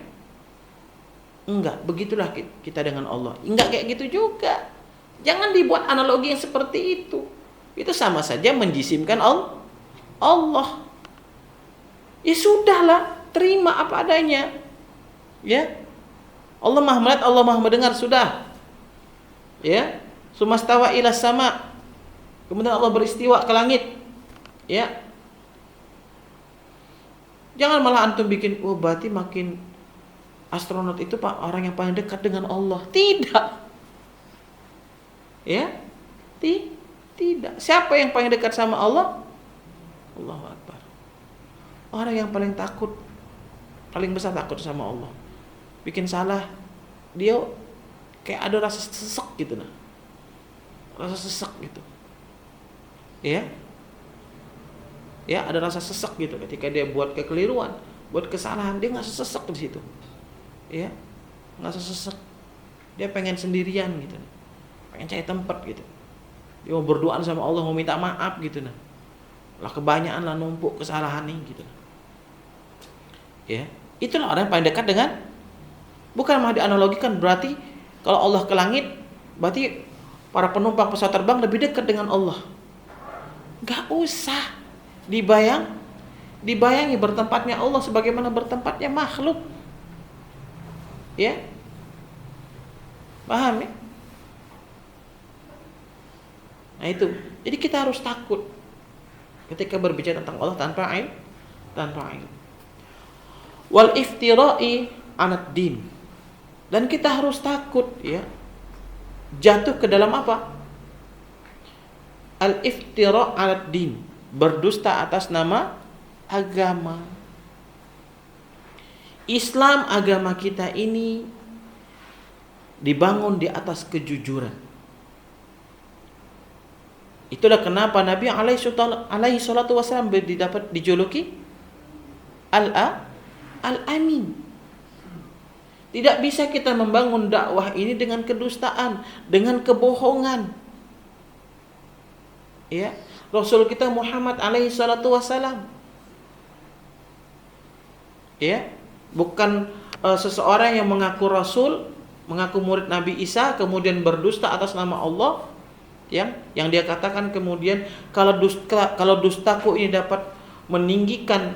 Enggak, begitulah kita dengan Allah. Enggak kayak gitu juga. Jangan dibuat analogi yang seperti itu. Itu sama saja menjisimkan Allah. Ya sudahlah, terima apa adanya. Ya. Allah Maha melihat, Allah Maha mendengar, sudah. Ya. Sumastawa ila sama. Kemudian Allah beristiwa ke langit. Ya. Jangan malah antum bikin, oh berarti makin astronot itu Pak orang yang paling dekat dengan Allah. Tidak. Ya. Tidak. Siapa yang paling dekat sama Allah? Allahu Akbar. Orang yang paling takut, paling besar takut sama Allah. Bikin salah, dia kayak ada rasa sesek gitu nah. Rasa sesek gitu. Ya. Ya, ada rasa sesek gitu ketika dia buat kekeliruan, buat kesalahan, dia enggak sesek di situ. Ya. Enggak sesek. Dia pengen sendirian gitu. Pengen cari tempat gitu. Dia mau berdoa sama Allah, mau minta maaf gitu nah. Lah kebanyakan lah numpuk kesalahan nih gitu. Ya, itulah orang yang paling dekat dengan, bukan malah dianalogikan berarti kalau Allah ke langit berarti para penumpang pesawat terbang lebih dekat dengan Allah. Enggak usah dibayangi bertempatnya Allah sebagaimana bertempatnya makhluk. Ya. Paham ya? Nah itu. Jadi kita harus takut ketika berbicara tentang Allah tanpa ilmu. Wal iftira'i 'alad din. Dan kita harus takut ya jatuh ke dalam apa? Al iftira' 'alad din, berdusta atas nama agama. Islam agama kita ini dibangun di atas kejujuran. Itulah kenapa Nabi alaihi salatu wasallam didapat dijuluki Al-Amin. Tidak bisa kita membangun dakwah ini dengan kedustaan, dengan kebohongan. Ya, Rasul kita Muhammad alaihi salatu wasallam. Ya, bukan seseorang yang mengaku rasul, mengaku murid Nabi Isa, kemudian berdusta atas nama Allah, yang dia katakan kemudian kalau dustaku ini dapat meninggikan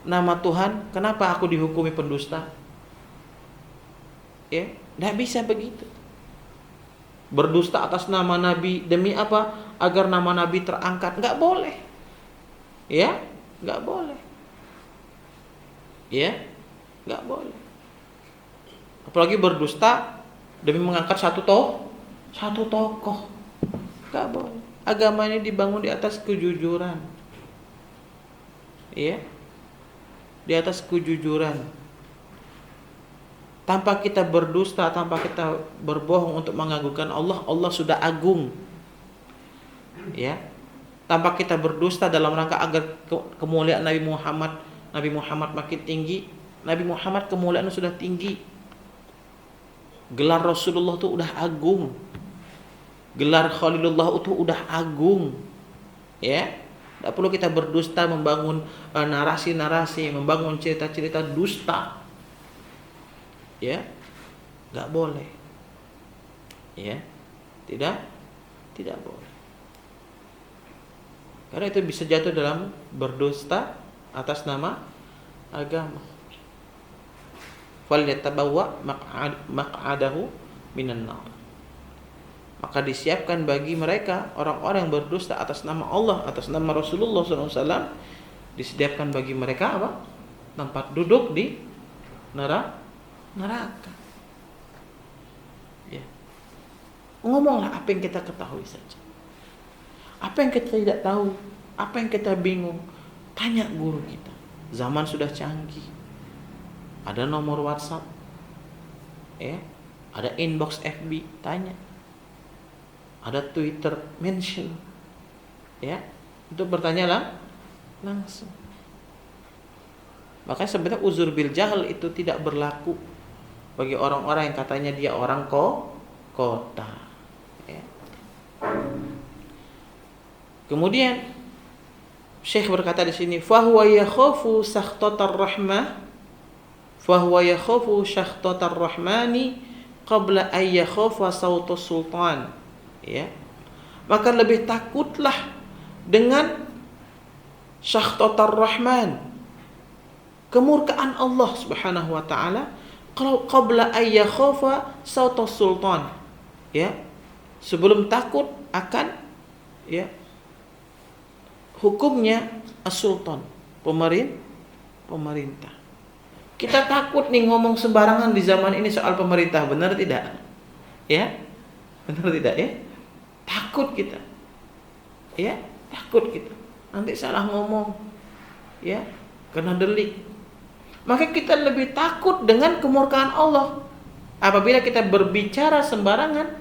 nama Tuhan, kenapa aku dihukumi pendusta? Ya, tidak bisa begitu. Berdusta atas nama Nabi demi apa? Agar nama Nabi terangkat, nggak boleh. Ya, nggak boleh. Ya, nggak boleh. Apalagi berdusta demi mengangkat satu tokoh, nggak boleh. Agama ini dibangun di atas kejujuran. Ya, di atas kejujuran. Tanpa kita berdusta, tanpa kita berbohong untuk mengagungkan Allah, Allah sudah agung. Ya. Tanpa kita berdusta dalam rangka agar kemuliaan Nabi Muhammad makin tinggi. Nabi Muhammad kemuliaannya sudah tinggi. Gelar Rasulullah itu udah agung. Gelar Khalilullah itu udah agung. Ya. Tidak perlu kita berdusta, membangun narasi-narasi, membangun cerita-cerita dusta. Ya, nggak boleh. Ya, tidak boleh. Karena itu bisa jatuh dalam berdusta atas nama agama. Falyatabawwa maq'adahu minan nar. Maka disiapkan bagi mereka orang-orang yang berdusta atas nama Allah, atas nama Rasulullah SAW, disediakan bagi mereka apa? Tempat duduk di neraka. Ya. Ngomonglah apa yang kita ketahui saja. Apa yang kita tidak tahu, apa yang kita bingung, tanya guru kita. Zaman sudah canggih. Ada nomor WhatsApp. Ya. Ada inbox FB, tanya. Ada Twitter mention. Ya. Untuk bertanya langsung. Makanya sebenarnya uzur bil jahal itu tidak berlaku bagi orang-orang yang katanya dia orang kota. Ya. Kemudian Syekh berkata di sini, fahuwa yakhafu sakhtatar rahmah, fahuwa yakhafu sakhtatar rahmani qabla an yakhafa sautus sultan. Ya. Maka lebih takutlah dengan sakhtatar rahman, kemurkaan Allah Subhanahu wa taala, kalau qabla ayya khafa sautus sultan, ya, sebelum takut akan ya hukumnya as-sultan, pemerintah. Kita takut nih ngomong sembarangan di zaman ini soal pemerintah, benar tidak? Ya? Benar tidak ya? Takut kita. Ya, takut kita. Nanti salah ngomong. Ya, kena delik. Maka kita lebih takut dengan kemurkaan Allah apabila kita berbicara sembarangan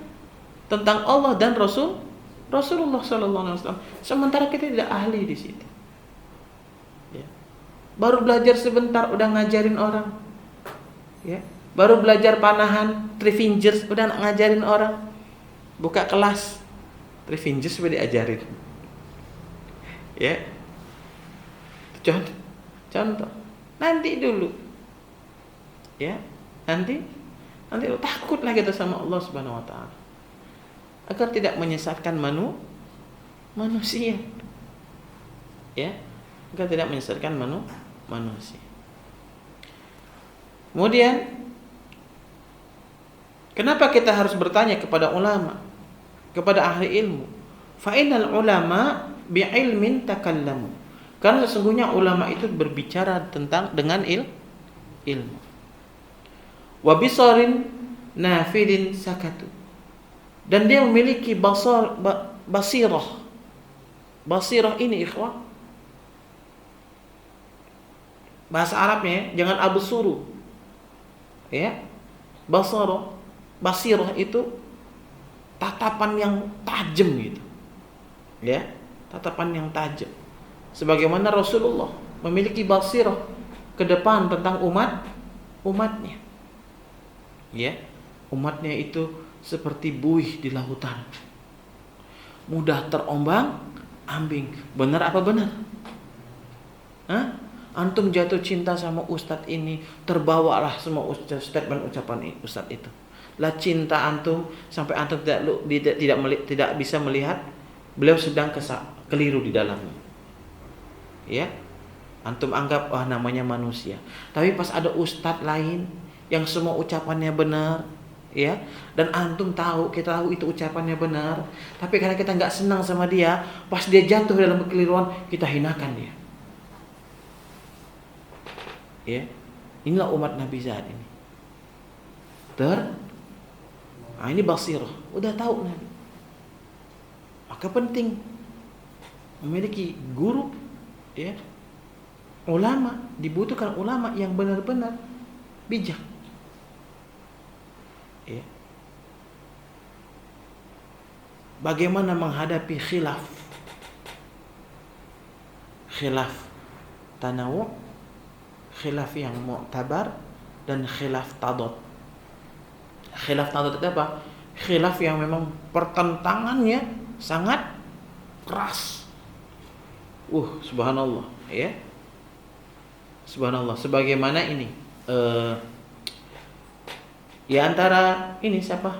tentang Allah dan Rasulullah SAW. Sementara kita tidak ahli di situ. Ya. Baru belajar sebentar udah ngajarin orang. Ya. Baru belajar panahan three fingers udah ngajarin orang. Buka kelas three fingers udah diajarin. Ya. Contoh. Nanti dulu. Ya, nanti takutlah kita sama Allah Subhanahu wa taala. Agar tidak menyesatkan manusia. Ya, agar tidak menyesatkan manusia. Kemudian kenapa kita harus bertanya kepada ulama, kepada ahli ilmu? Fa innal ulama bi'ilmin takallamu. Karena sesungguhnya ulama itu berbicara dengan ilmu. Wa bisarin nafidin sakatu. Dan dia memiliki basirah. Basirah ini ikhwah, bahasa Arabnya jangan absuru. Ya. Basirah itu tatapan yang tajam gitu. Ya, tatapan yang tajam. Sebagaimana Rasulullah memiliki basirah ke depan tentang umatnya. Ya, umatnya itu seperti buih di lautan, mudah terombang-ambing. Benar apa benar? Antum jatuh cinta sama ustadz ini, terbawalah semua statement ucapan ustadz itu. Lah cinta antum sampai antum tidak bisa melihat beliau sedang keliru di dalamnya. Ya. Antum anggap namanya manusia. Tapi pas ada ustadz lain yang semua ucapannya benar, ya, dan antum tahu, kita tahu itu ucapannya benar, tapi karena kita nggak senang sama dia, pas dia jatuh dalam kekeliruan, kita hinakan dia. Ya, inilah umat Nabi saat ini. Ini basirah, udah tahu Nabi. Maka penting memiliki guru, ya. Ulama, dibutuhkan ulama yang benar-benar bijak. Ya. Bagaimana menghadapi khilaf tanawu, khilaf yang mu'tabar, dan khilaf tadad. Khilaf tadad itu apa? Khilaf yang memang pertentangannya sangat keras. Subhanallah, ya. Subhanallah. Sebagaimana ini ya antara ini siapa?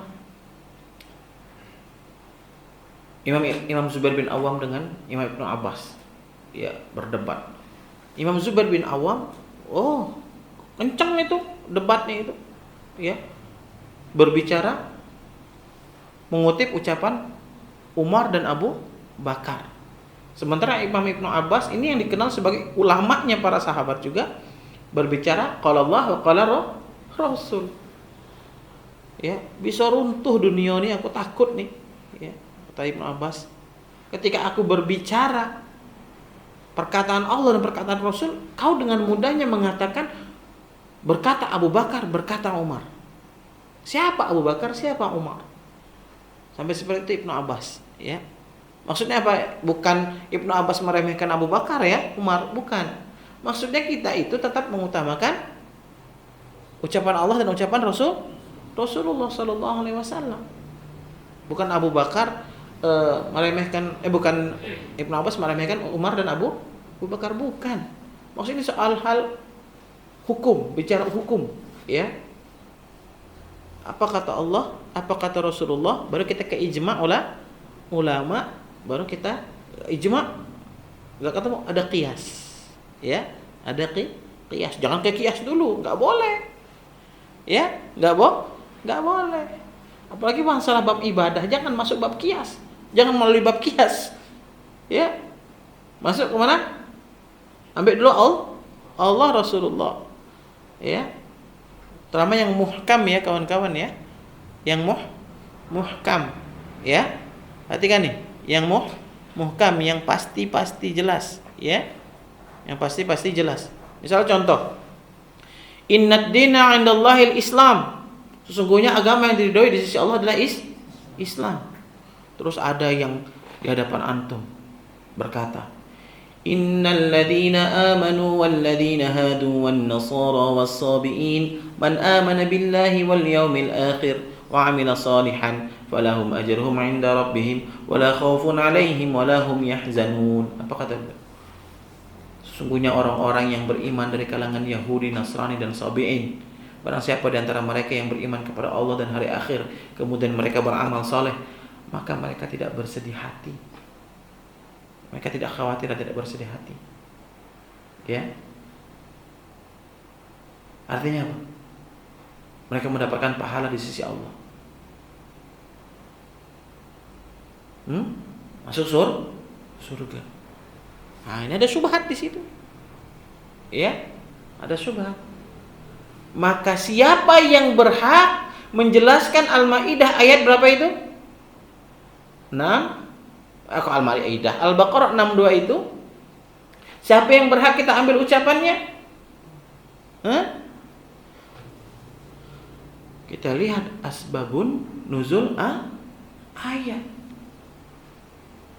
Imam Zubair bin Awam dengan Imam Ibnu Abbas, ya, berdebat. Imam Zubair bin Awam, kencang itu debatnya itu, ya, berbicara mengutip ucapan Umar dan Abu Bakar. Sementara Imam Ibnu Abbas ini yang dikenal sebagai ulamanya para sahabat juga, berbicara qala Allah wa qala Rasul. Ya, bisa runtuh dunia ini, aku takut nih, ya, kata Ibnu Abbas. Ketika aku berbicara perkataan Allah dan perkataan Rasul, kau dengan mudahnya mengatakan berkata Abu Bakar, berkata Umar. Siapa Abu Bakar, siapa Umar? Sampai seperti itu Ibnu Abbas, ya. Maksudnya apa? Bukan Ibnu Abbas meremehkan Abu Bakar, ya, Umar, bukan. Maksudnya kita itu tetap mengutamakan ucapan Allah dan ucapan Rasulullah sallallahu alaihi wasallam. Bukan Abu Bakar bukan Ibnu Abbas meremehkan Umar dan Abu Bakar, bukan. Maksudnya soal hal hukum, bicara hukum, ya. Apa kata Allah, apa kata Rasulullah, baru kita ke ijma' ulama, baru kita ijma'. Enggak ketemu, ada qiyas. Ya, ada qiyas. Jangan ke qiyas dulu, enggak boleh. Ya, enggak boleh. Apalagi masalah bab ibadah, jangan masuk bab qiyas. Jangan melalui bab qiyas. Ya. Masuk ke mana? Ambil dulu Allah Rasulullah. Ya. Terutama yang muhkam, ya kawan-kawan, ya. Yang muhkam, ya. Perhatikan nih, yang muhkam, yang pasti jelas, ya. Yang pasti jelas. Misal contoh, innad dina 'indallahil Islam. Sesungguhnya agama yang diridhoi di sisi Allah adalah Islam. Terus ada yang di hadapan antum berkata, innal ladzina amanu wal ladzina hadu wan nasara was sabiin man amana billahi wal yawmil akhir wa 'amila salihan falahum ajruhum 'inda rabbihim wala khaufun 'alaihim wala hum yahzanun. Apa kata beliau? Sesungguhnya orang-orang yang beriman dari kalangan Yahudi, Nasrani dan Sabi'in, barang siapa di antara mereka yang beriman kepada Allah dan hari akhir, kemudian mereka beramal saleh, maka mereka tidak bersedih hati. Mereka tidak khawatir dan tidak bersedih hati. Ya. Artinya apa? Mereka mendapatkan pahala di sisi Allah. Masuk surga. Nah, ini ada syubhat di situ. Ya, ada syubhat. Maka siapa yang berhak menjelaskan Al-Maidah ayat berapa itu? 6. Al-Maidah, Al-Baqarah 62 itu. Siapa yang berhak kita ambil ucapannya? Kita lihat asbabun nuzul ayat.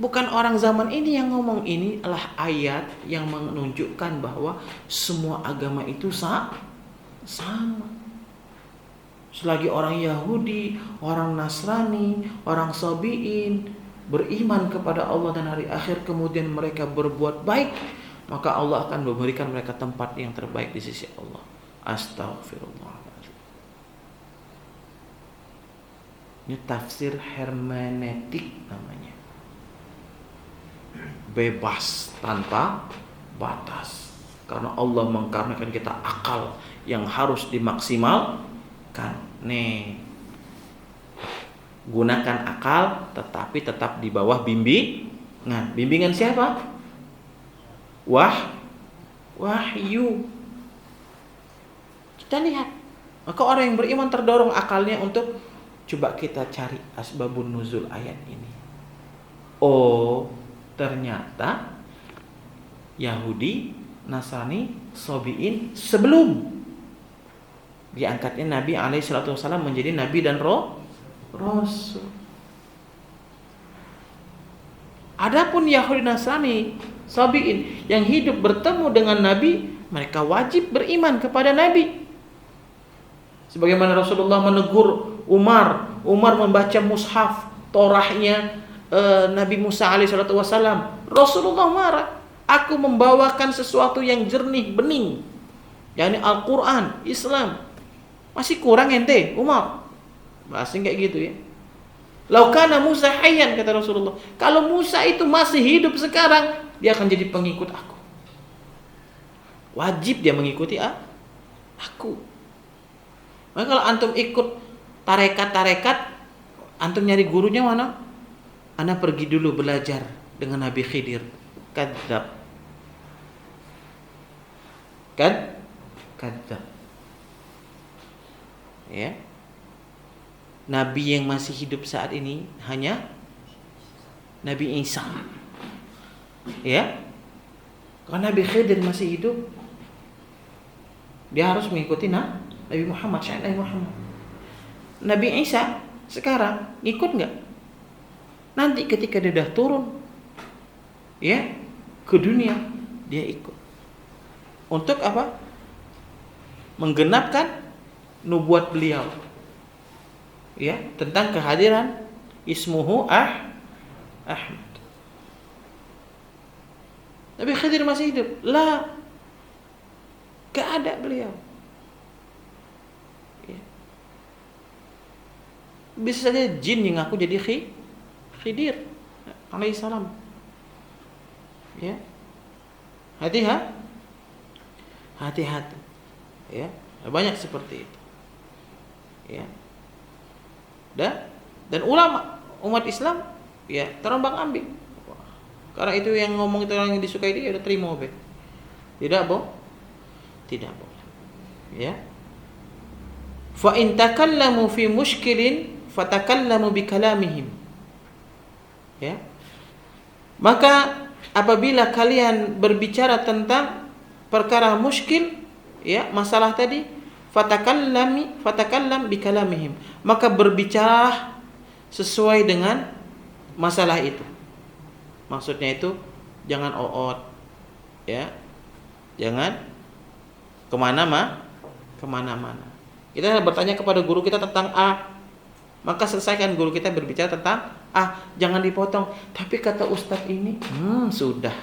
Bukan orang zaman ini yang ngomong, ini adalah ayat yang menunjukkan bahwa semua agama itu sama. Selagi orang Yahudi, orang Nasrani, orang Sabi'in beriman kepada Allah dan hari akhir, kemudian mereka berbuat baik, maka Allah akan memberikan mereka tempat yang terbaik di sisi Allah. Astaghfirullahaladzim. Ini tafsir hermeneutik namanya. Bebas tanpa batas. Karena Allah mengkaruniakan kita akal yang harus dimaksimalkan. Nih, gunakan akal tetapi tetap di bawah bimbingan. Bimbingan siapa? Wahyu. Kita lihat. Maka orang yang beriman terdorong akalnya untuk coba kita cari asbabun nuzul ayat ini. Oh, ternyata Yahudi, Nasrani, Sabi'in sebelum diangkatnya Nabi SAW menjadi Nabi dan Rasul. Adapun Yahudi, Nasrani, Sabi'in yang hidup bertemu dengan Nabi, mereka wajib beriman kepada Nabi. Sebagaimana Rasulullah menegur Umar membaca mushaf Torahnya Nabi Musa alaihissalam. Rasulullah marah. Aku membawakan sesuatu yang jernih, bening, yakni Al-Quran, Islam. Masih kurang ente, Umar. Bahasanya kayak gitu ya. Laukana Musa hayyan, kata Rasulullah. Kalau Musa itu masih hidup sekarang, dia akan jadi pengikut aku. Wajib dia mengikuti aku. Maka kalau antum ikut tarekat, antum nyari gurunya mana? Ana pergi dulu belajar dengan Nabi Khidir. Kadzab. Ya. Nabi yang masih hidup saat ini hanya Nabi Isa. Ya. Kalau Nabi Khidir masih hidup, dia harus mengikuti Nabi Muhammad, Nabi Muhammad. Nabi Isa sekarang ikut enggak? Nanti ketika dia dah turun ya ke dunia, dia ikut. Untuk apa? Menggenapkan nubuat beliau. Ya, tentang kehadiran ismuhu Ahmad. Nabi Khidir masih hidup? Lah. Gak ada beliau. Ya. Bisa saja jin yang ngaku jadi Khidir alaihissalam. Ya. Hati-hati. Ya, banyak seperti itu. Ya. Dan ulama umat Islam ya terombang-ambing. Karena itu yang ngomong itu orang yang disukai dia udah terima be. Tidak boleh. Ya. Fa in takallamu fi mushkilin fatakallamu bi kalamihim. Ya. Maka apabila kalian berbicara tentang perkara muskil, ya, masalah tadi, fatakallam bi kalamihim. Maka berbicara sesuai dengan masalah itu. Maksudnya itu jangan ya. Jangan kemana-mana. Kita bertanya kepada guru kita tentang A, maka selesaikan guru kita berbicara tentang A, jangan dipotong. Tapi kata ustadz ini, sudah.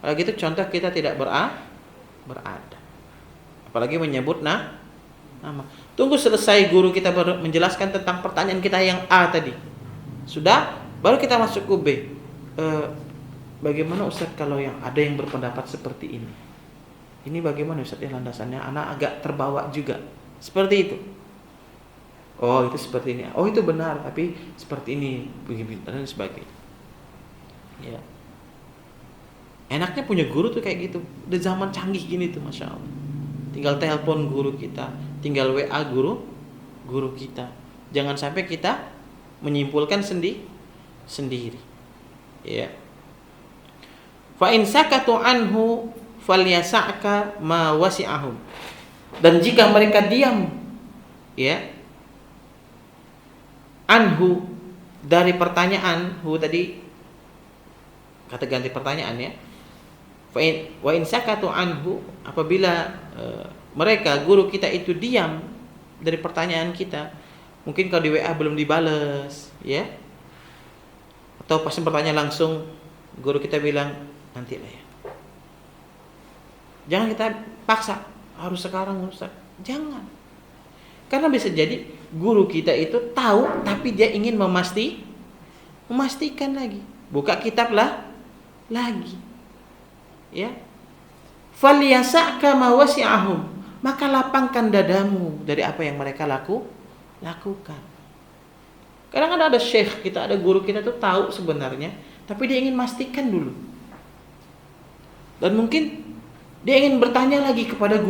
Kalau gitu contoh kita tidak berada. Apalagi menyebut nama. Tunggu selesai guru kita menjelaskan tentang pertanyaan kita yang A tadi. Sudah, baru kita masuk ke B. Bagaimana Ustaz kalau yang ada yang berpendapat seperti ini? Ini bagaimana Ustaz ya landasannya? Anak agak terbawa juga. Seperti itu. Oh, itu seperti ini. Oh, itu benar, tapi seperti ini, begini dan sebagainya. Ya. Enaknya punya guru tuh kayak gitu. Udah zaman canggih gini tuh, Masya Allah. Tinggal telepon guru kita, tinggal WA guru kita. Jangan sampai kita menyimpulkan sendiri. Ya. Fa in sakatu anhu falyasa'ka ma wasi'ahum. Dan jika mereka diam, ya, anhu dari pertanyaan, tadi kata ganti pertanyaan ya. Wa in sakatu anhu, apabila mereka guru kita itu diam dari pertanyaan kita, mungkin kalau di WA belum dibales, ya. Atau pas bertanya langsung, guru kita bilang nanti lah ya. Jangan kita paksa harus sekarang Ustaz. Jangan. Karena bisa jadi guru kita itu tahu tapi dia ingin memastikan lagi. Buka kitab lagi. Ya. Falyasa'ka ma wasi'ahum. Maka lapangkan dadamu dari apa yang mereka lakukan. Kadang ada syekh kita, ada guru kita tuh tahu sebenarnya, tapi dia ingin memastikan dulu. Dan mungkin dia ingin bertanya lagi kepada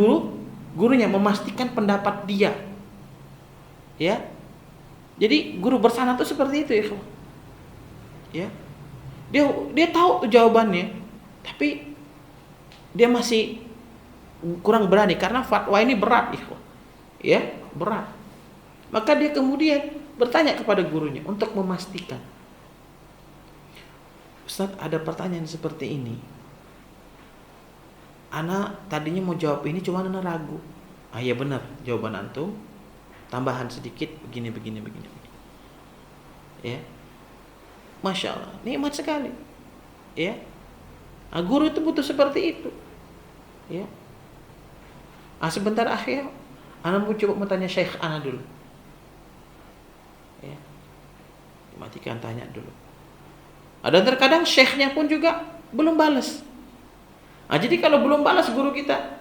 gurunya, memastikan pendapat dia. Ya. Jadi guru bersana tuh seperti itu ya. Dia tahu tuh jawabannya, tapi dia masih kurang berani karena fatwa ini berat, ya, berat. Maka dia kemudian bertanya kepada gurunya untuk memastikan. Ustaz, ada pertanyaan seperti ini. Ana tadinya mau jawab ini, cuma ana ragu. Iya benar, jawaban antum. Tambahan sedikit begini. Ya. Masya Allah, nikmat sekali. Ya. Nah, guru itu butuh seperti itu. Ya. Sebentar akhir, ana mau coba bertanya Syekh ana dulu. Ya. Matikan tanya dulu. Dan terkadang syekhnya pun juga belum balas. Jadi kalau belum balas guru kita,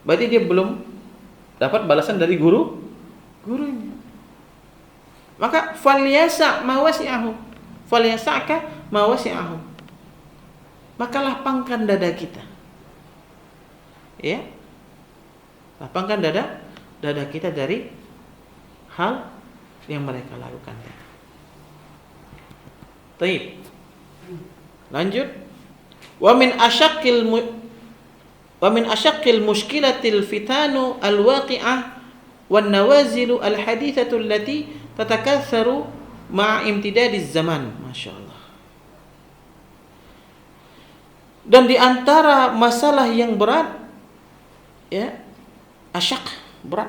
berarti dia belum dapat balasan dari gurunya. Maka falyasa' ma wasi'ahum. Falyasa'ka ma wasi'ahum. Maka lapangkan dada kita. Ya. Lapangkan dada kita dari hal yang mereka lakukan. Baik. Lanjut. Wa min asyaqqil mushkilatil fitanu al-waqi'ah wan nawazilu al-hadithatu allati tatakatharu ma'a imtidadiz zaman. Masyaallah. Dan di antara masalah yang berat, ya, berat.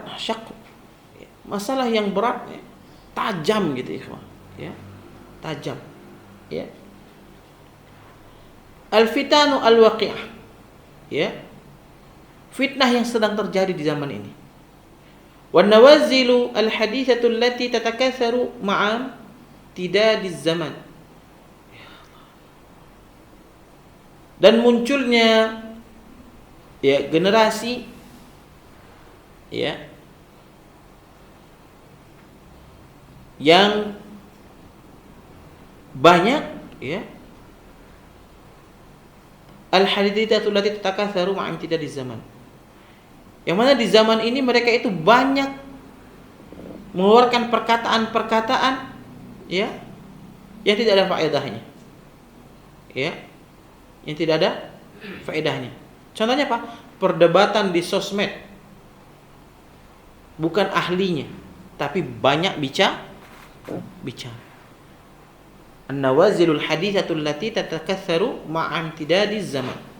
Masalah yang berat, ya, tajam gitu ya. Tajam. Ya. Al-fitanu al-waqi'ah. Ya. Fitnah yang sedang terjadi di zaman ini. Wan nawazilu al-hadithatu allati tatakatharu ma'a tidadiz zaman. Dan munculnya, ya, generasi, ya, yang banyak, ya, al-hadithatu allati tatakatharu ma'a tidadiz zaman. Yang mana di zaman ini mereka itu banyak mengeluarkan perkataan-perkataan, ya, yang tidak ada faedahnya. Ya, yang tidak ada faedahnya. Contohnya apa? Perdebatan di sosmed. Bukan ahlinya, tapi banyak bicara. An-nawazilul hadithatul lati tatakatharu ma'a imtidadiz zaman.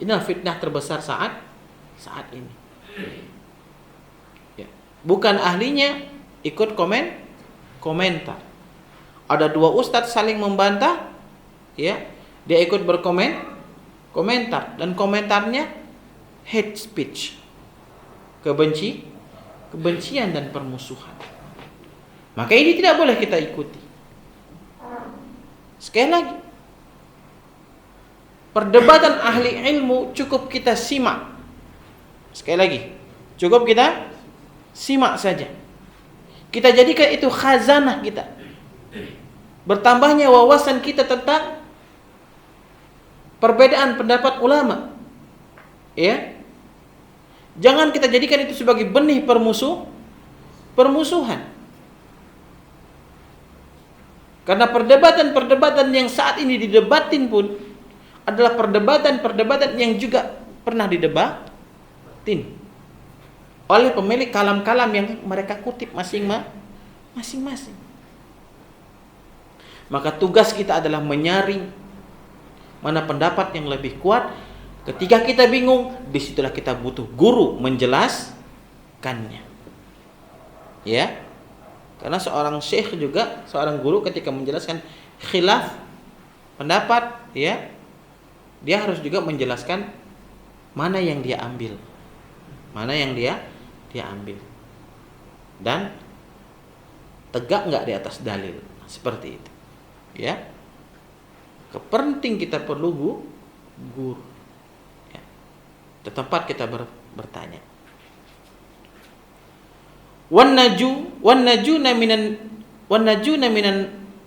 Inilah fitnah terbesar saat ini. Ya. Bukan ahlinya ikut komentar. Ada dua ustadz saling membantah, ya, dia ikut komentar dan komentarnya hate speech, kebencian dan permusuhan. Maka ini tidak boleh kita ikuti. Sekali lagi, perdebatan ahli ilmu cukup kita simak. Sekali lagi, cukup kita simak saja. Kita jadikan itu khazanah kita. Bertambahnya wawasan kita tentang perbedaan pendapat ulama. Ya. Jangan kita jadikan itu sebagai benih permusuhan. Karena perdebatan-perdebatan yang saat ini didebatin pun adalah perdebatan-perdebatan yang juga pernah didebatin oleh pemilik kalam-kalam yang mereka kutip masing-masing. Maka tugas kita adalah menyaring mana pendapat yang lebih kuat. Ketika kita bingung, disitulah kita butuh guru menjelaskannya. Ya, karena seorang syekh juga, seorang guru ketika menjelaskan khilaf pendapat, ya, dia harus juga menjelaskan mana yang dia ambil. Mana yang dia ambil. Dan tegak enggak di atas dalil. Seperti itu. Ya. Kepenting kita perlu guru. Ya. Di tempat kita bertanya. Wan najuna minan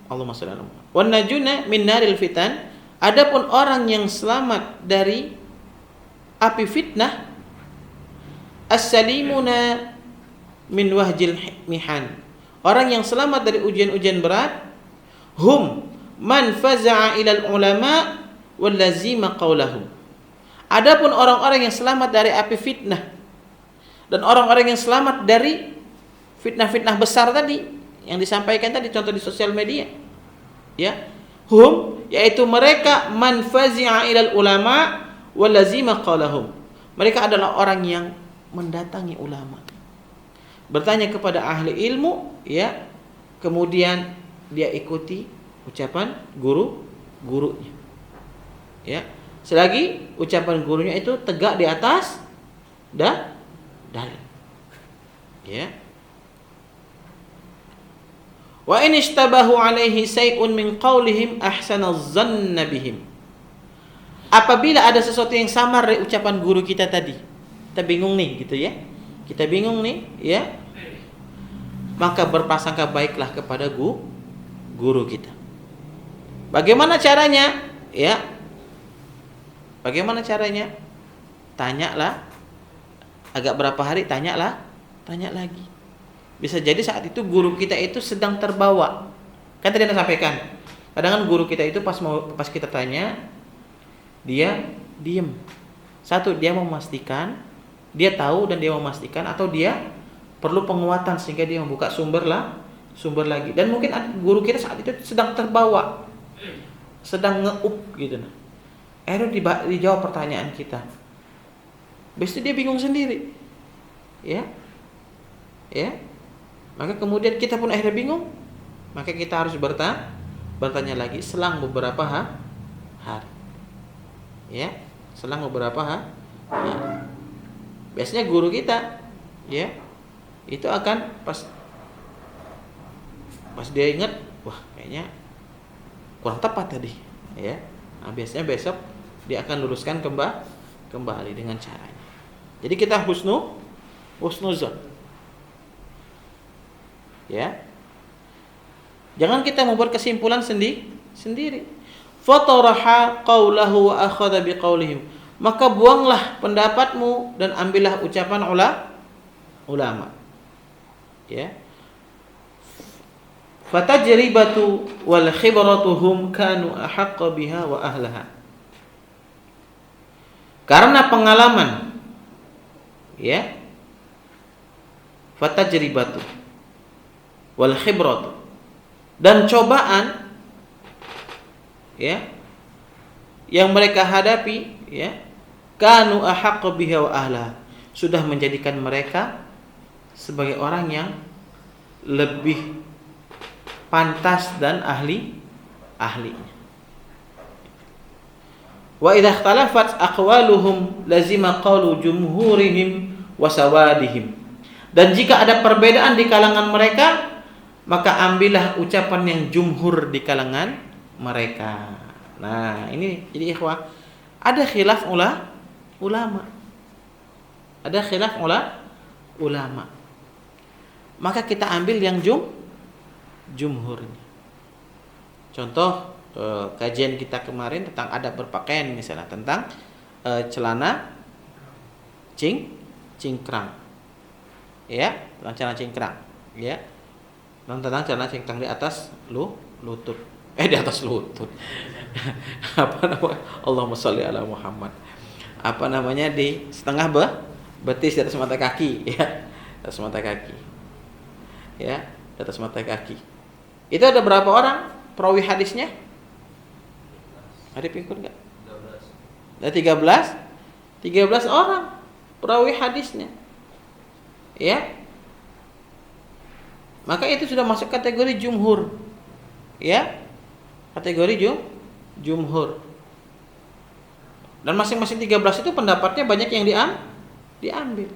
Allahumma shalli ala Muhammad. Wan najuna min naril fitan. Adapun orang yang selamat dari api fitnah, as-salimuna min wahjil mihan. Orang yang selamat dari ujian-ujian berat, hum man faza'a ilal ulama wal lazima qaulahum. Adapun orang-orang yang selamat dari api fitnah dan orang-orang yang selamat dari fitnah-fitnah besar tadi yang disampaikan tadi, contoh di sosial media, ya, hum, yaitu mereka man fazi'a ilal ulama wal lazima qaulahum. Mereka adalah orang yang mendatangi ulama, bertanya kepada ahli ilmu, ya, kemudian dia ikuti ucapan gurunya, ya, selagi ucapan gurunya itu tegak di atas dalil, ya. Wa in ishtabahu alaihi say'un min qaulihim ahsana dhanna bihim. Apabila ada sesuatu yang samar dari ucapan guru kita tadi, kita bingung nih gitu ya. Kita bingung nih, ya. Maka berprasangka baiklah kepada guru kita. Bagaimana caranya? Ya. Bagaimana caranya? Tanyalah. Agak berapa hari tanya lagi. Bisa jadi saat itu guru kita itu sedang terbawa. Kan tadi Anda sampaikan. Kadang kan guru kita itu pas kita tanya, dia diem. Satu, dia mau memastikan, dia tahu dan dia mau memastikan, atau dia perlu penguatan sehingga dia membuka sumber lagi. Dan mungkin guru kita saat itu sedang terbawa, sedang ngeup gitu. Akhirnya dijawab pertanyaan kita. Habis itu dia bingung sendiri. Ya. Maka kemudian kita pun akhirnya bingung. Maka kita harus bertanya lagi selang beberapa hari. Ya, selang beberapa hari. Biasanya guru kita, ya, itu akan pas dia ingat, wah kayaknya kurang tepat tadi, ya. Nah, biasanya besok dia akan luruskan kembali dengan caranya. Jadi kita husnuzon, ya. Jangan kita membuat kesimpulan sendiri. Fataraha qaulahu wa akhadha biqaulihim. Maka buanglah pendapatmu dan ambillah ucapan ulama. Ya. Fatajribatu wal khibratuhum kanu ahaqqa biha wa ahlaha. Karena pengalaman, ya. Fatajribatu wal khibratu, dan cobaan, ya, yang mereka hadapi, ya, kanu ahaqqa biha wa ahlaha, sudah menjadikan mereka sebagai orang yang lebih pantas dan ahlinya. Wa idza ikhtalafat aqwaluhum lazima qaulu jumhurihim wa sawadihim. Dan jika ada perbedaan di kalangan mereka, maka ambillah ucapan yang jumhur di kalangan mereka. Nah, ini jadi ikhwah, ada khilaf ulama. Ada khilaf ulama. Maka kita ambil yang jumhurnya. Contoh kajian kita kemarin tentang adab berpakaian, misalnya tentang celana cingkrang. Ya, tentang celana cingkrang, ya. Dan tentang celana cingkrang di atas lutut. Di atas lutut. Apa namanya? Allahumma shalli ala Muhammad. Apa namanya, di setengah betis di atas mata kaki, ya. Di atas mata kaki. Ya, di atas mata kaki. Itu ada berapa orang perawi hadisnya? Ada pikir enggak? 13. Ada 13 orang perawi hadisnya. Ya. Maka itu sudah masuk kategori jumhur. Ya. Kategori jumhur. Dan masing-masing 13 itu pendapatnya banyak yang diambil.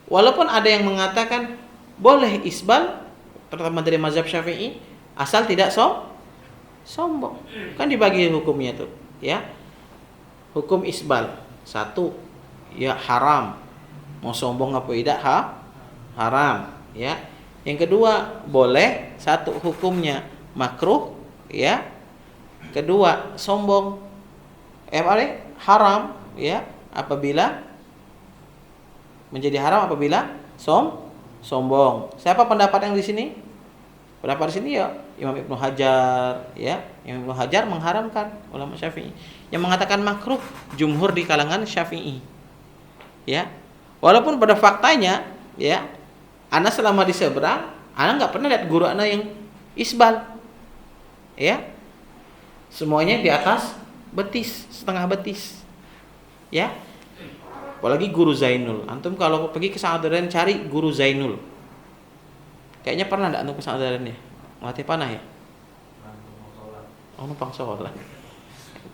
Walaupun ada yang mengatakan boleh isbal, terutama dari mazhab Syafi'i, asal tidak sombong. Kan dibagi hukumnya tuh, ya. Hukum isbal. 1, ya haram. Mau sombong apa tidak haram, ya. Yang kedua, boleh. 1 hukumnya makruh, ya. Kedua, sombong. Haram, ya, apabila menjadi haram apabila sombong. Siapa pendapat yang di sini? Pendapat di sini ya Imam Ibnu Hajar, ya. Imam Ibnu Hajar mengharamkan, ulama Syafi'i. Yang mengatakan makruh jumhur di kalangan Syafi'i. Ya. Walaupun pada faktanya, ya, ana selama di seberang, ana enggak pernah lihat guru ana yang isbal. Ya. Semuanya di atas betis, setengah betis. Ya. Apalagi guru Zainul. Antum kalau pergi ke Sa'adaran cari guru Zainul. Kayaknya pernah enggak antum ke Sa'adaran ya? Mati panah ya? Oh, numpang sholat.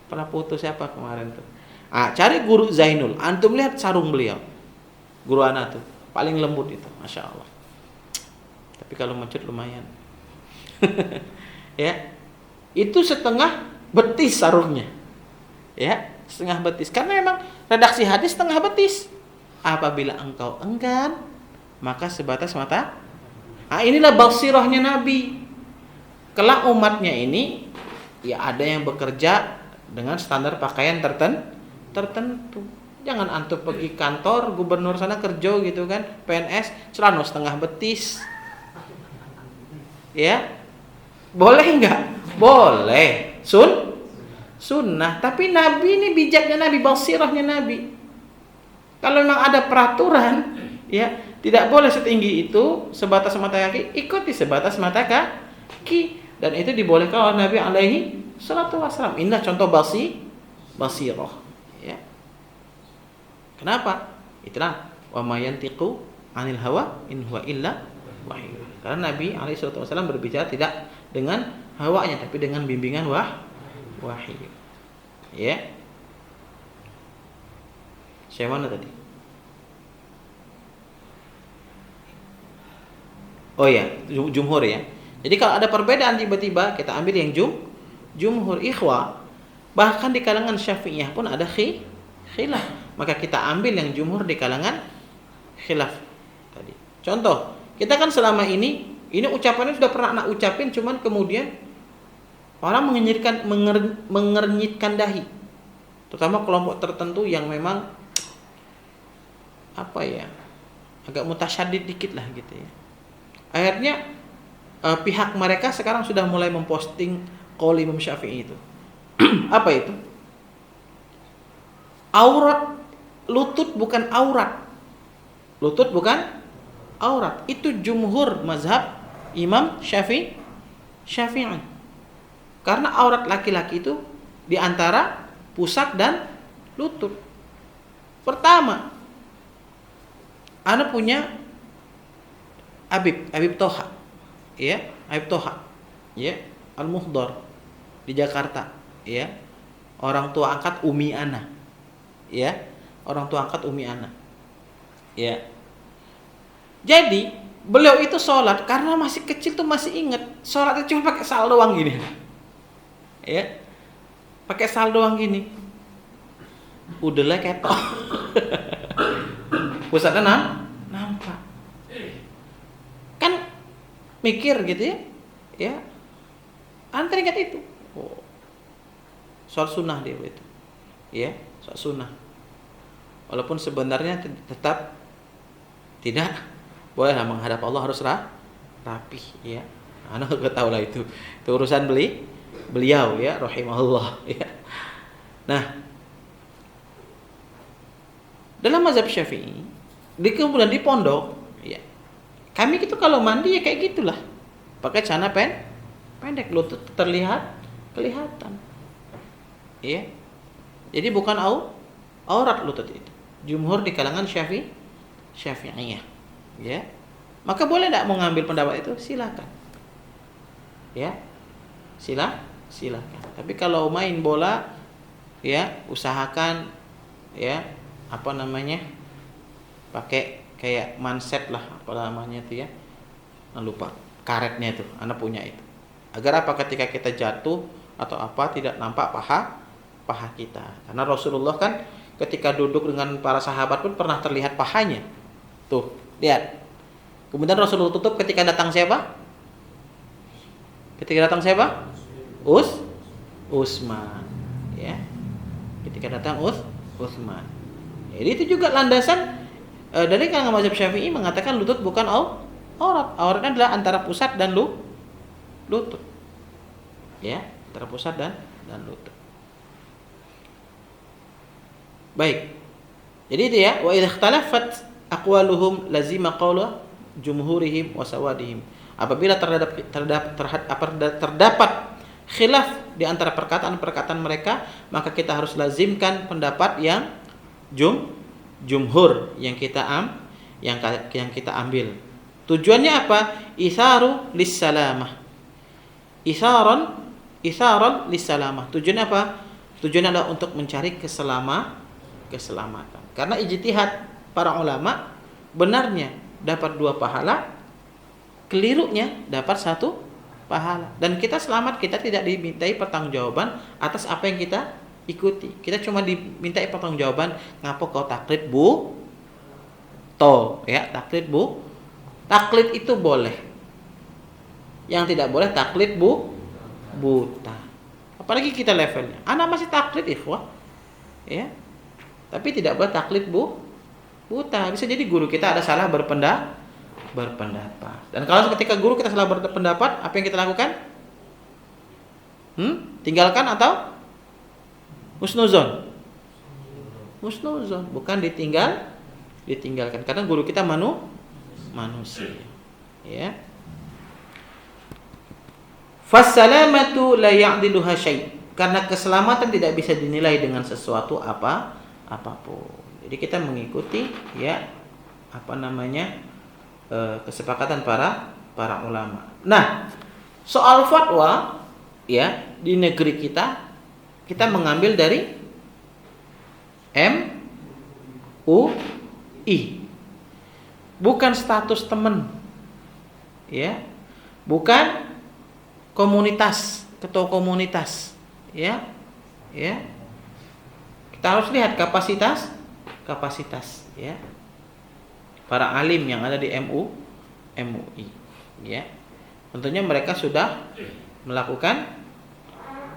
Pernah putus siapa kemarin tuh? Cari guru Zainul. Antum lihat sarung beliau. Guru anak tuh paling lembut itu, Masya Allah. Tapi kalau mencut lumayan. Ya. Itu setengah betis sarungnya. Ya, setengah betis. Karena memang redaksi hadis setengah betis. Apabila engkau enggan, maka sebatas mata. Inilah basirahnya Nabi. Kelak umatnya ini, ya ada yang bekerja dengan standar pakaian tertentu. Jangan antum pergi kantor gubernur sana kerja gitu kan, PNS celana setengah betis. Ya. Boleh enggak? Boleh. Sunnah, tapi Nabi ini bijaknya Nabi, basirahnya Nabi. Kalau memang ada peraturan, ya, tidak boleh setinggi itu, sebatas mata kaki, ikuti sebatas mata kaki. Dan itu dibolehkan oleh Nabi alaihi salatu wassalam. Inilah contoh basirah, ya. Kenapa? Itulah wa ma yantiqu 'anil hawa in huwa illa wahyu. Karena Nabi alaihi salatu wassalam berbicara tidak dengan hawanya, tapi dengan bimbingan wahyu. Ya. Saya mana tadi? Oh ya, jumhur ya. Jadi kalau ada perbedaan tiba-tiba kita ambil yang jumhur ikhwah. Bahkan di kalangan Syafi'iyah pun ada khilaf. Maka kita ambil yang jumhur di kalangan khilaf tadi. Contoh, kita kan selama ini ucapannya sudah pernah anak ucapin, cuman kemudian orang mengernyitkan dahi. Terutama kelompok tertentu yang memang agak mutasyadid dikit lah gitu ya. Akhirnya pihak mereka sekarang sudah mulai memposting qaul Imam Syafi'i itu. Apa itu? Lutut bukan aurat. Lutut bukan aurat. Itu jumhur mazhab Imam Syafi'i. Karena aurat laki-laki itu di antara pusat dan lutut. Pertama, ana punya Habib Toha. Ya, Habib Toha. Ya, Al-Muhdar di Jakarta, ya. Orang tua angkat Umi Ana. Ya, orang tua angkat Umi Ana. Ya. Jadi, beliau itu sholat karena masih kecil tuh masih ingat sholat itu cuma pakai sal doang gini. Ya. Pakai sal doang gini. Udahlah ketok. Pusatnya nampak. Kan mikir gitu ya. Ya. Antri ingat itu. Oh. Sholat sunnah dia itu. Ya, sholat sunnah. Walaupun sebenarnya tetap tidak boleh menghadap Allah, harus rapi, ya. Anak enggak tahu lah itu. Itu urusan beliau ya, rahimahullah, ya. Nah, dalam mazhab Syafi'i, kemudian di pondok, ya. Kami itu kalau mandi ya kayak gitulah. Pakai celana pendek, lutut kelihatan. Ya. Jadi bukan aurat lutut itu. Jumhur di kalangan Syafi'iyah. Ya. Maka boleh enggak mau ngambil pendapat itu? Silakan. Ya. Silakan. Tapi kalau main bola ya usahakan ya apa namanya pakai kayak manset lah apa namanya itu ya, lupa karetnya itu, Anda punya itu. Agar apa, ketika kita jatuh atau apa tidak nampak paha kita. Karena Rasulullah kan ketika duduk dengan para sahabat pun pernah terlihat pahanya. Tuh, lihat. Kemudian Rasulullah tutup ketika datang siapa? Ketika datang siapa? Utsman. Ya. Ketika datang Utsman. Jadi itu juga landasan dari kalangan mazhab Syafi'i mengatakan lutut bukan aurat. Auratnya adalah antara pusat dan lutut. Ya, antara pusat dan lutut. Baik. Jadi itu ya, wa idza ikhtalafat aqwaluhum lazima qawla jumhurihim wa sawadihim. Apabila terdapat khilaf di antara perkataan-perkataan mereka, maka kita harus lazimkan pendapat yang jumhur yang kita ambil. Tujuannya apa? Isaru lis-salamah. Isaran lis-salamah. Tujuannya apa? Tujuannya adalah untuk mencari keselamatan. Karena ijtihad para ulama benarnya dapat 2 pahala, kelirunya dapat 1 pahala. Dan kita selamat, kita tidak dimintai pertanggungjawaban atas apa yang kita ikuti. Kita cuma dimintai pertanggungjawaban ngapa kau taklid ya, taklid itu boleh. Yang tidak boleh taklid buta. Apalagi kita levelnya. Anak masih taklid ikhwah. Ya. Tapi tidak boleh taklid buta. Bisa jadi guru kita ada salah berpendapat. Dan kalau ketika guru kita salah berpendapat, apa yang kita lakukan? Tinggalkan atau husnuzon? Husnuzon, bukan ditinggalkan. Karena guru kita manusia. Ya. Fassalamatu la ya'diluha syai'. Karena keselamatan tidak bisa dinilai dengan sesuatu apapun. Jadi kita mengikuti ya apa namanya kesepakatan para ulama. Nah, soal fatwa ya di negeri kita mengambil dari MUI. Bukan status teman. Ya. Bukan komunitas, ketua komunitas. Ya. Ya. Kita harus lihat kapasitas ya. Para alim yang ada di MUI. Ya. Tentunya mereka sudah melakukan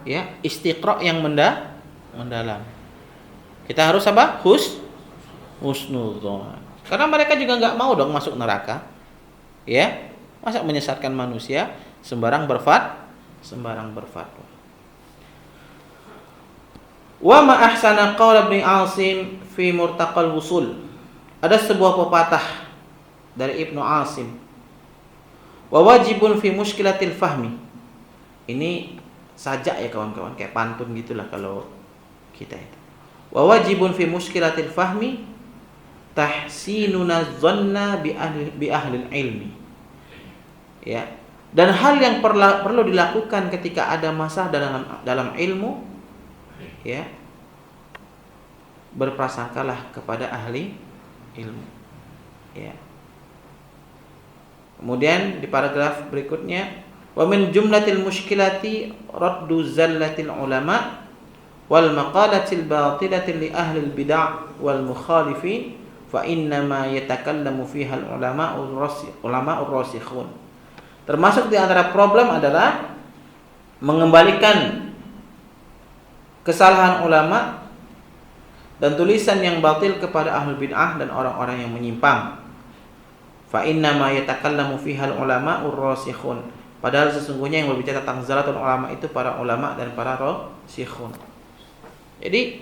ya istiqra' yang mendalam. Kita harus apa? Husnudzon. Karena mereka juga enggak mau dong masuk neraka. Ya. Masa menyesatkan manusia sembarang berfatwa. Wa ma ahsana qaul Ibnu Asim fi Murtaqal Wusul. Ada sebuah pepatah dari Ibnu Asim. Wa wajibun fi mushkilatil fahmi. Ini sajak ya kawan-kawan, kayak pantun gitulah kalau kita itu. Wa wajibun fi mushkilatil fahmi tahsinuna dhanna bi ahli ilmi. Ya. Dan hal yang perlu dilakukan ketika ada masalah dalam ilmu, ya, berprasangkalah kepada ahli ilmu. Ya. Kemudian di paragraf berikutnya, wa min jumlatil mushkilati raddu zallatil ulama wal maqalatil batilatil li ahli bid'ah wal mukhalifin fa inna ma yatakallamu fiha al ulama'ur rasikhun. Termasuk di antara problem adalah mengembalikan kesalahan ulama dan tulisan yang batil kepada ahlul bid'ah dan orang-orang yang menyimpang. Fa inna ma yatakallamu fiha al ulama'ur rasikhun. Padahal sesungguhnya yang berbicara tentang zalatul ulama itu para ulama dan para rasikhun. Jadi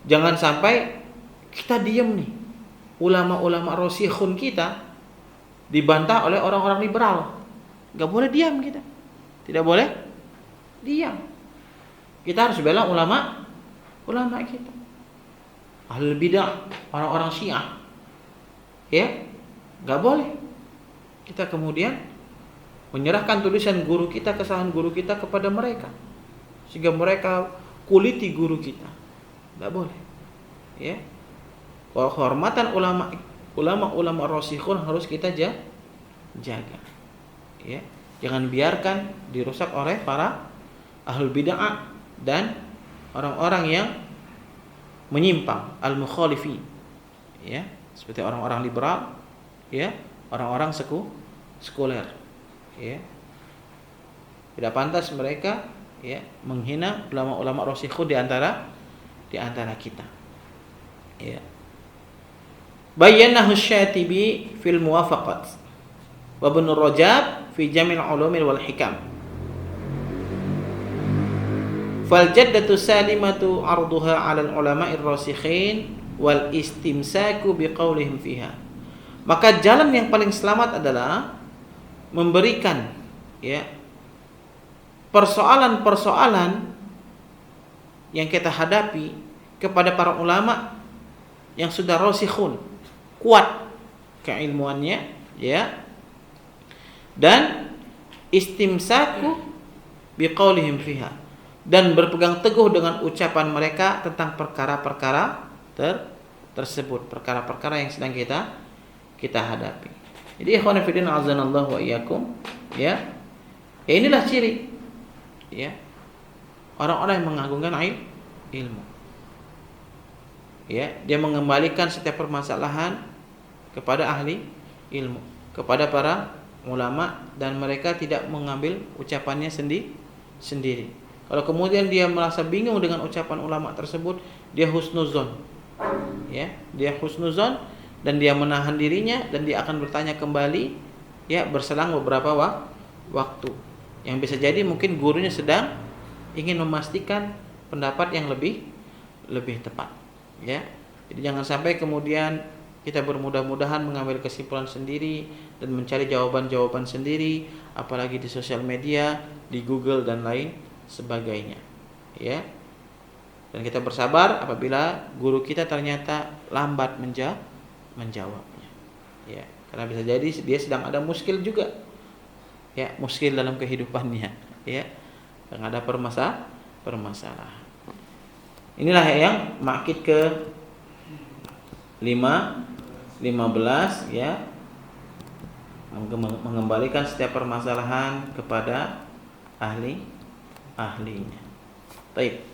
jangan sampai kita diam nih. Ulama-ulama rasikhun kita dibantah oleh orang-orang liberal. Gak boleh diam kita. Tidak boleh diam. Kita harus bela ulama kita. Ahlul bidah, orang-orang Syiah. Ya, gak boleh. Kita kemudian menyerahkan tulisan guru kita, kesalahan guru kita kepada mereka. Sehingga mereka kuliti guru kita. Tidak boleh. Ya. Kehormatan ulama rasikhun harus kita jaga. Ya. Jangan biarkan dirusak oleh para ahlul bid'ah dan orang-orang yang menyimpang, al-mukhalifin. Ya, seperti orang-orang liberal, ya, orang-orang sekuler. Ya. Tidak pantas mereka ya menghina ulama-ulama rasikhun di antara kita. Ya. Bayyanahu Syatibi fil Muwafaqat wa Ibnu Rajab fi Jamil Ulumil wal Hikam. Fal jaddatu salimatu arduha 'alal ulama'ir rasikhin wal istimsaku biqaulihim fiha. Maka jalan yang paling selamat adalah memberikan ya persoalan-persoalan yang kita hadapi kepada para ulama yang sudah rasikhun, kuat keilmuannya ya, dan istimsaku biqaulihim fiha, dan berpegang teguh dengan ucapan mereka tentang perkara-perkara tersebut, perkara-perkara yang sedang kita hadapi. Jadi ikhwan fillah azanallahu wa iyyakum ya. Inilah ciri ya orang-orang yang mengagungkan ilmu. Ya, dia mengembalikan setiap permasalahan kepada ahli ilmu, kepada para ulama, dan mereka tidak mengambil ucapannya sendiri. Kalau kemudian dia merasa bingung dengan ucapan ulama tersebut, dia husnuzon. Ya, dia husnuzon dan dia menahan dirinya, dan dia akan bertanya kembali ya berselang beberapa waktu. Yang bisa jadi mungkin gurunya sedang ingin memastikan pendapat yang lebih tepat. Ya, jadi jangan sampai kemudian kita bermudah-mudahan mengambil kesimpulan sendiri dan mencari jawaban-jawaban sendiri, apalagi di sosial media, di Google dan lain sebagainya. Ya, dan kita bersabar apabila guru kita ternyata lambat menjawabnya. Ya, karena bisa jadi dia sedang ada muskil juga. Ya, muskil dalam kehidupannya. Ya, yang ada permasalahan. Inilah yang makid ke 15 ya, mengembalikan setiap permasalahan kepada ahlinya. Baik.